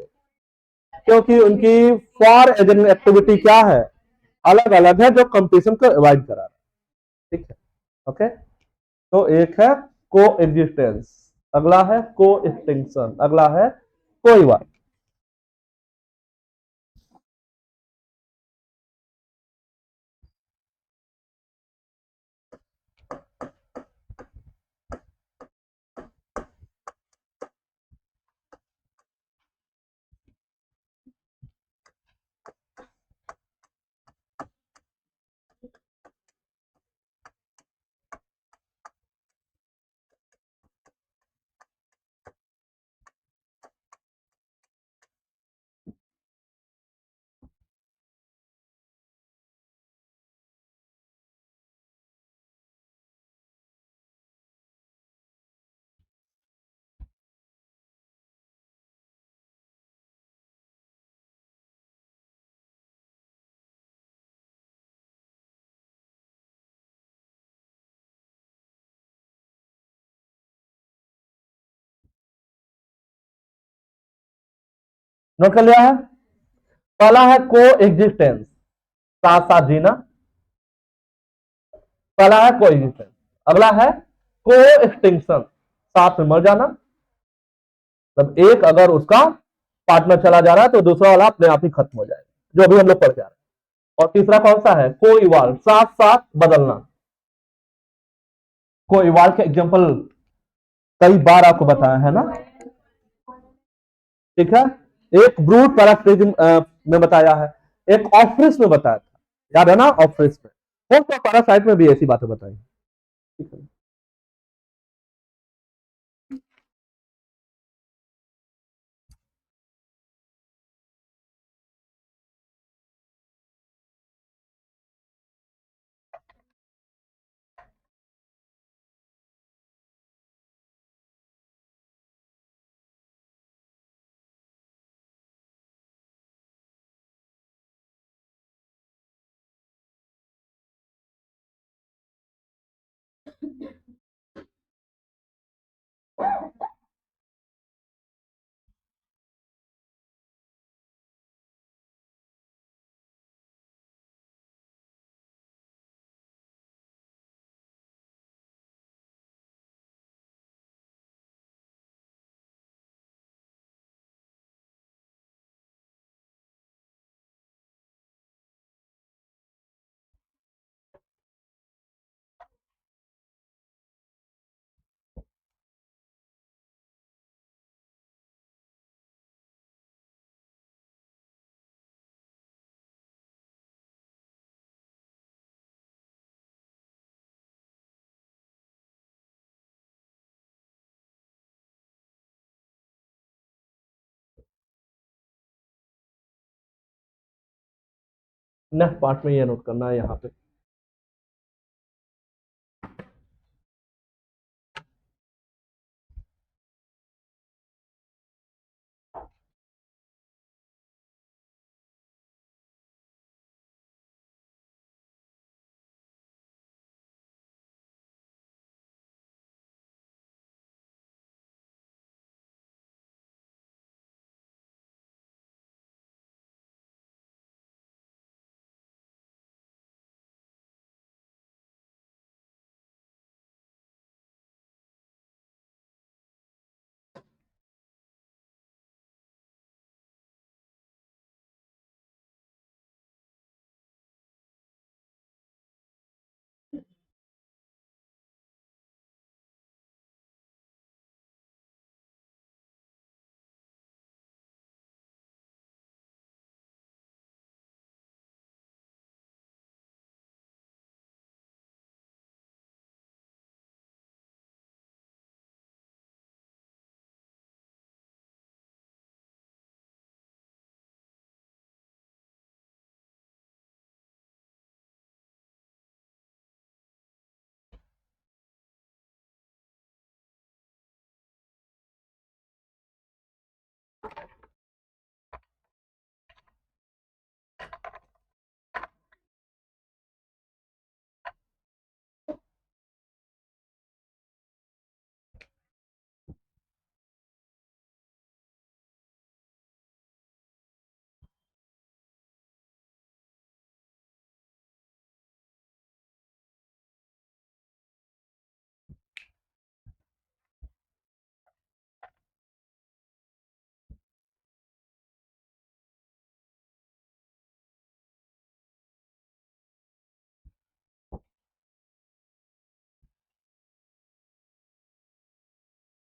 S1: क्योंकि उनकी फॉर एजेंट एक्टिविटी क्या है, अलग अलग है, जो कंपटीशन को अवॉइड करा रहा है। ठीक है, ओके। तो एक है को एग्जिस्टेंस, अगला है को एक्सटिंक्शन, अगला है कोई बात। नोट कर लिया है। पहला है को एग्जिस्टेंस, साथ साथ जीना, पहला है को एग्जिस्टेंस। अगला है को एक्सटिंक्शन, साथ में मर जाना। मतलब एक अगर उसका पार्टनर चला जा रहा है तो दूसरा वाला अपने आप ही खत्म हो जाएगा, जो अभी हम लोग पढ़ के आ रहे हैं। और तीसरा कौन सा है, को इवाल्व, साथ साथ बदलना। को इवाल्व के एग्जांपल कई बार आपको बताया है ना। ठीक है, एक ब्रूड पैरासिटिज्म में बताया है, एक ऑफ्रिस में बताया था, याद है ना, ऑफ्रिस में। होस्ट और पैरासाइट में भी ऐसी बातें बताई। ठीक है, नेक्स्ट पार्ट में ये नोट करना है यहाँ पे।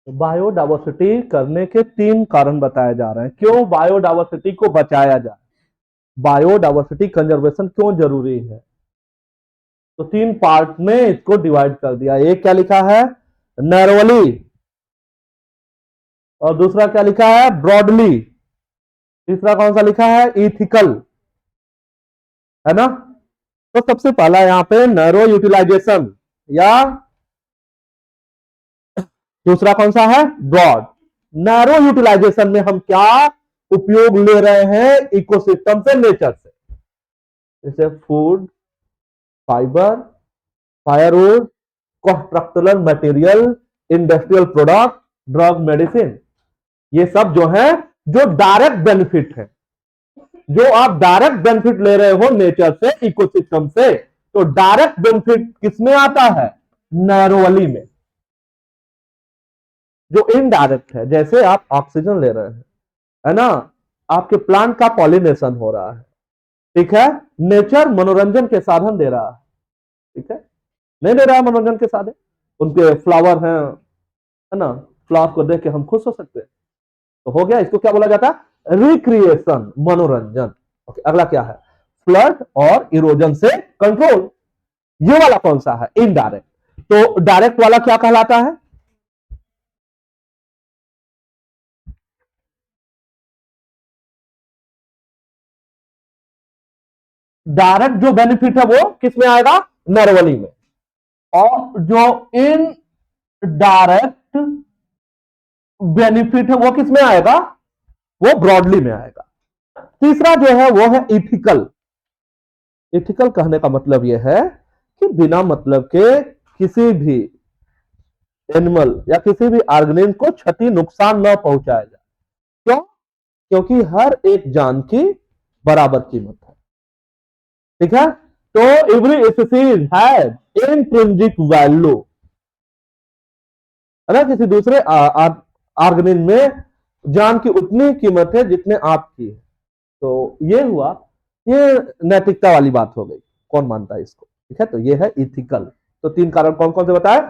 S1: बायोडाइवर्सिटी करने के 3 कारण बताए जा रहे हैं। क्यों बायोडाइवर्सिटी को बचाया जाए, बायोडाइवर्सिटी कंजर्वेशन क्यों जरूरी है। तो 3 पार्ट में इसको डिवाइड कर दिया। एक क्या लिखा है, नैरोली, और दूसरा क्या लिखा है, ब्रॉडली, तीसरा कौन सा लिखा है, इथिकल, है ना। तो सबसे पहला यहां पे नैरो यूटिलाइजेशन, या दूसरा कौन सा है, ब्रॉड। नैरो यूटिलाइजेशन में हम क्या उपयोग ले रहे हैं, इकोसिस्टम से, नेचर से, जैसे food, fibre, firewood, constructional material, industrial product, drug, medicine, ये सब जो है जो डायरेक्ट बेनिफिट है, जो आप डायरेक्ट बेनिफिट ले रहे हो नेचर से, इकोसिस्टम से। तो डायरेक्ट बेनिफिट किसमें आता है, नैरोली में। जो इनडायरेक्ट है, जैसे आप ऑक्सीजन ले रहे हैं, है ना, आपके प्लांट का पॉलिनेशन हो रहा है, ठीक है, नेचर मनोरंजन के साधन दे रहा है, ठीक है, नहीं दे रहा है मनोरंजन के साधन, उनके फ्लावर हैं, है ना, फ्लावर को देख के हम खुश हो सकते हैं, तो हो गया, इसको क्या बोला जाता है, रिक्रिएशन, मनोरंजन। ओके, अगला क्या है, फ्लड और इरोजन से कंट्रोल। ये वाला कौन सा है, इनडायरेक्ट। तो डायरेक्ट वाला क्या कहलाता है, डायरेक्ट जो बेनिफिट है वो किस में आएगा, नरवली में। और जो इन डायरेक्ट बेनिफिट है वो किस में आएगा, वो ब्रॉडली में आएगा। तीसरा जो है वो है इथिकल। इथिकल कहने का मतलब यह है कि बिना मतलब के किसी भी एनिमल या किसी भी ऑर्गेनिज्म को क्षति, नुकसान न पहुंचाया जाए। क्यों, क्योंकि हर एक जान की बराबर कीमत है, ठीक है। तो every species has intrinsic value, है ना, किसी दूसरे ऑर्गेनिज्म में जान की उतनी कीमत है जितने आपकी है। तो ये हुआ, ये नैतिकता वाली बात हो गई, कौन मानता है इसको, ठीक है। तो ये है इथिकल। तो 3 कारण कौन कौन से बताए,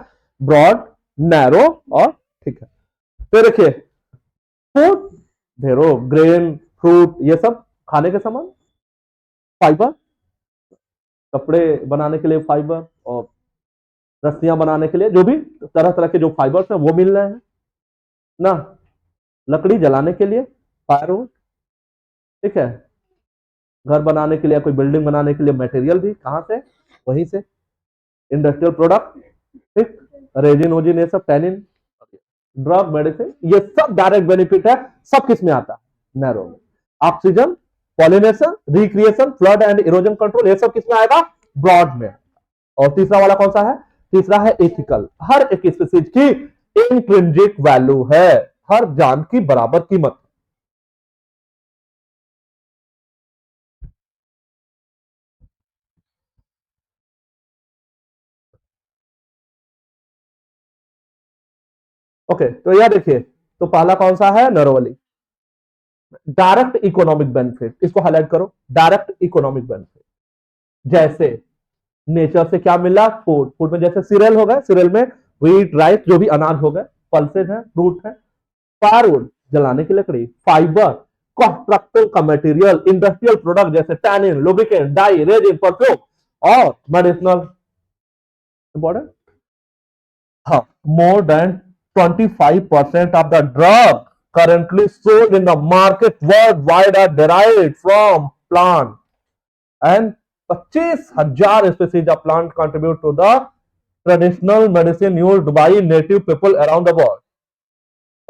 S1: ब्रॉड, नैरो और, ठीक है। तो देखिए, फूड, ढेरों ग्रेन, फ्रूट, ये सब खाने के सामान, फाइबर, कपड़े बनाने के लिए फाइबर, और रस्सियां बनाने के लिए जो भी तरह तरह के जो फाइबर्स हैं वो मिल रहे हैं ना, लकड़ी जलाने के लिए फायरवुड, ठीक है, घर बनाने के लिए, कोई बिल्डिंग बनाने के लिए मटेरियल भी कहां से, वहीं से, इंडस्ट्रियल प्रोडक्ट, ठीक, रेजिन ओजिन, ये सब टैनिन, ड्रग, मेडिसिन, ये सब डायरेक्ट बेनिफिट है। सब किस में आता है, नैरो में। Oxygen, pollination, recreation, flood and erosion control, ये सब किस में आएगा, ब्रॉड में। और तीसरा वाला कौन सा है, तीसरा है एथिकल। हर एक स्पीसीज की इंट्रिंसिक वैल्यू है, हर जान की बराबर कीमत। ओके, तो यह देखिए, तो पहला कौन सा है, नरोवली, डायरेक्ट इकोनॉमिक बेनिफिट, इसको हाईलाइट करो, डायरेक्ट इकोनॉमिक बेनिफिट। जैसे नेचर से क्या मिला, फूड, फूड में जैसे सीरियल हो गए, सीरियल में व्हीट, राइस, जो भी अनाज हो गए, पल्सेज है, फ्रूट है, फायरवुड, जलाने की लकड़ी, फाइबर, कंस्ट्रक्शन का मटेरियल, इंडस्ट्रियल प्रोडक्ट जैसे tannin, lubricant, dye, resin, perfume, और मेडिसिनल, इंपॉर्टेंट, हाँ, more than 25% of the drug currently sold in the market worldwide are derived from plant, and 25,000 species of plant contribute to the traditional medicine used by native people around the world.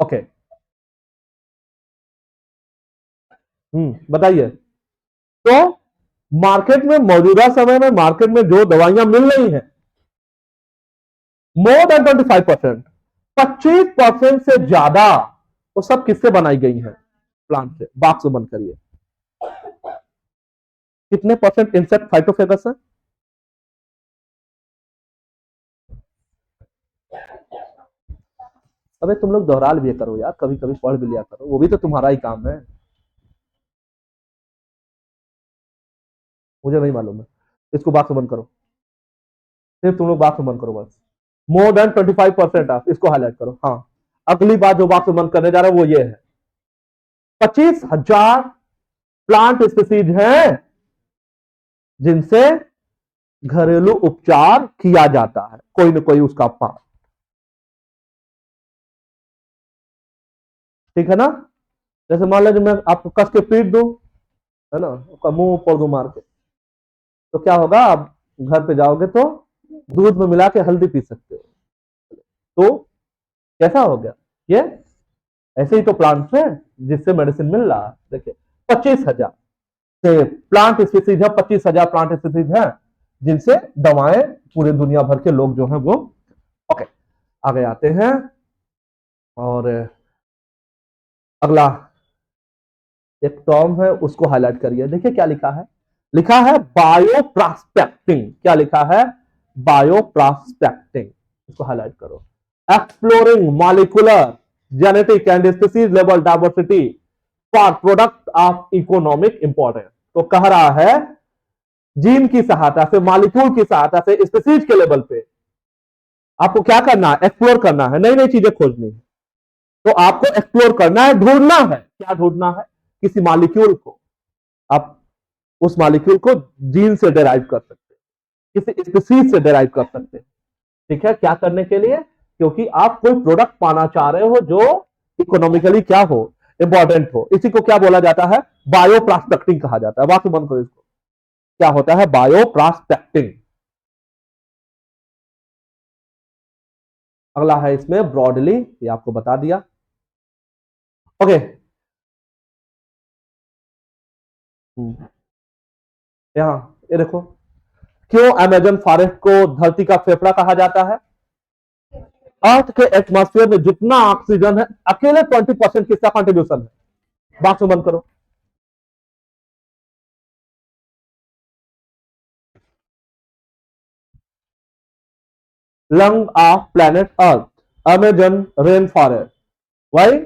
S1: Okay, बताइए। तो मार्केट में, मौजूदा समय में मार्केट में जो दवाइयां मिल रही हैं, मोर देन 25%, 25% से ज्यादा, वो सब किससे बनाई गई है, प्लांट से। बॉक्स बंद करिए, कितने परसेंट इंसेक्ट फाइटोफेगस है, अबे तुम लोग दोहरा लिया करो यार, कभी कभी पढ़ भी लिया करो, वो भी तो तुम्हारा ही काम है, मुझे नहीं मालूम है। इसको बॉक्स बंद करो, सिर्फ तुम लोग बॉक्स बंद करो बस। मोर देन 25% ऑफ, इसको हाईलाइट करो, हाँ। अगली बात जो बात मन करने जा रहा है वो ये है, 25,000 प्लांट स्पीसीज हैं जिनसे घरेलू उपचार किया जाता है, कोई ना कोई उसका पार्ट। ठीक है ना? जैसे मान लीजिए मैं आपको कस के पीट दूं, है ना, उसका मुंह फोड़ दूं मार के, तो क्या होगा? आप घर पे जाओगे तो दूध में मिला के हल्दी पी सकते हो। तो कैसा हो गया ये? ऐसे ही तो प्लांट्स है जिससे मेडिसिन मिल रहा है। देखिए 25,000 से प्लांट स्पीसीज है, 25,000 प्लांट स्पीसीज है जिनसे दवाएं पूरे दुनिया भर के लोग जो है वो। ओके, आगे आते हैं और अगला एक टर्म है उसको हाईलाइट करिए। देखिए क्या लिखा है, लिखा है बायो प्रॉस्पेक्टिंग। क्या लिखा है? Bio prospecting. इसको हाईलाइट करो। Exploring molecular genetic and species level diversity for product of economic importance. तो कह रहा है जीन की सहायता से, मॉलिक्यूल की सहायता से स्पीसीज के लेवल पे आपको क्या करना है? एक्सप्लोर करना है, नई नई चीजें खोजनी है। तो आपको एक्सप्लोर करना है, ढूंढना है। क्या ढूंढना है? किसी मॉलिक्यूल को। आप उस मॉलिक्यूल को जीन से डेराइव कर सकते हैं, किसी स्पीसीज से डेराइव कर सकते हैं। ठीक है? क्या करने के लिए? क्योंकि आप कोई प्रोडक्ट पाना चाह रहे हो जो इकोनॉमिकली क्या हो, इंपॉर्टेंट हो। इसी को क्या बोला जाता है? बायो प्रॉस्पेक्टिंग कहा जाता है। बात बंद करो इसको। क्या होता है बायो प्रॉस्पेक्टिंग? अगला है इसमें ब्रॉडली, ये आपको बता दिया। ओके, यहां ये देखो, क्यों अमेजन फॉरेस्ट को धरती का फेफड़ा कहा जाता है? अर्थ के एटमॉस्फेयर में जितना ऑक्सीजन है, अकेले 20% किसका कंट्रीब्यूशन है? बात बंद करो। Lung of planet earth, Amazon rain forest. Why?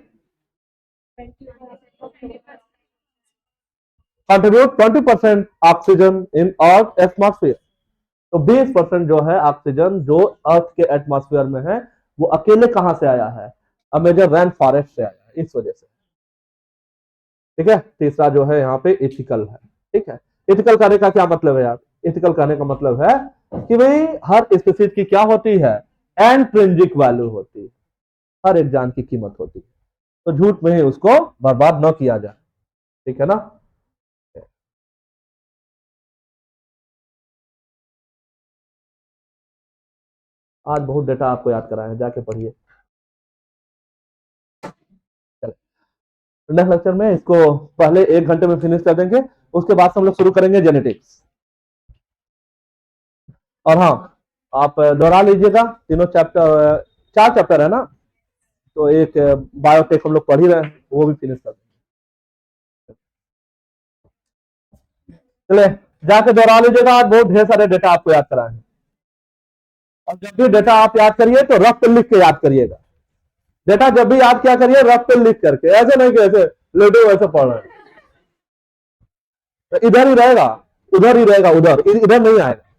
S1: Contribute 20% oxygen in earth atmosphere. तो 20% जो है ऑक्सीजन जो अर्थ के एटमॉस्फेयर में है, वो अकेले कहां से आया है? अमेजन रेन फॉरेस्ट से आया है, इस वजह से। ठीक है? तीसरा जो है यहाँ पे इथिकल है। ठीक है? इथिकल करने का क्या मतलब है यार? इथिकल करने का मतलब है कि भाई हर स्पीसीज की क्या होती है? एंट्रिंजिक वैल्यू होती है, हर एक जान की कीमत होती है। तो झूठ में ही उसको बर्बाद न किया जाए। ठीक है ना? आज बहुत डेटा आपको याद कराए हैं, जाके पढ़िए। नेक्स्ट लेक्चर में इसको पहले 1 घंटे में फिनिश कर देंगे, उसके बाद से हम लोग शुरू करेंगे जेनेटिक्स। और हाँ, आप दोहरा लीजिएगा तीनों चैप्टर, 4 चैप्टर है ना, तो एक बायोटेक हम लोग पढ़ ही रहे हैं, वो भी फिनिश कर देंगे। चले, जाके दोहरा लीजिएगा, आज बहुत ढेर सारे डेटा आपको याद कराए हैं। और जब भी डेटा आप याद करिए तो रफ पे लिख के याद करिएगा। डेटा जब भी याद क्या करिए, रफ पे लिख करके, ऐसे नहीं कि ऐसे लूडो वैसे पढ़ रहे हैं। तो इधर ही रहेगा, उधर ही रहेगा, उधर इधर नहीं आएगा।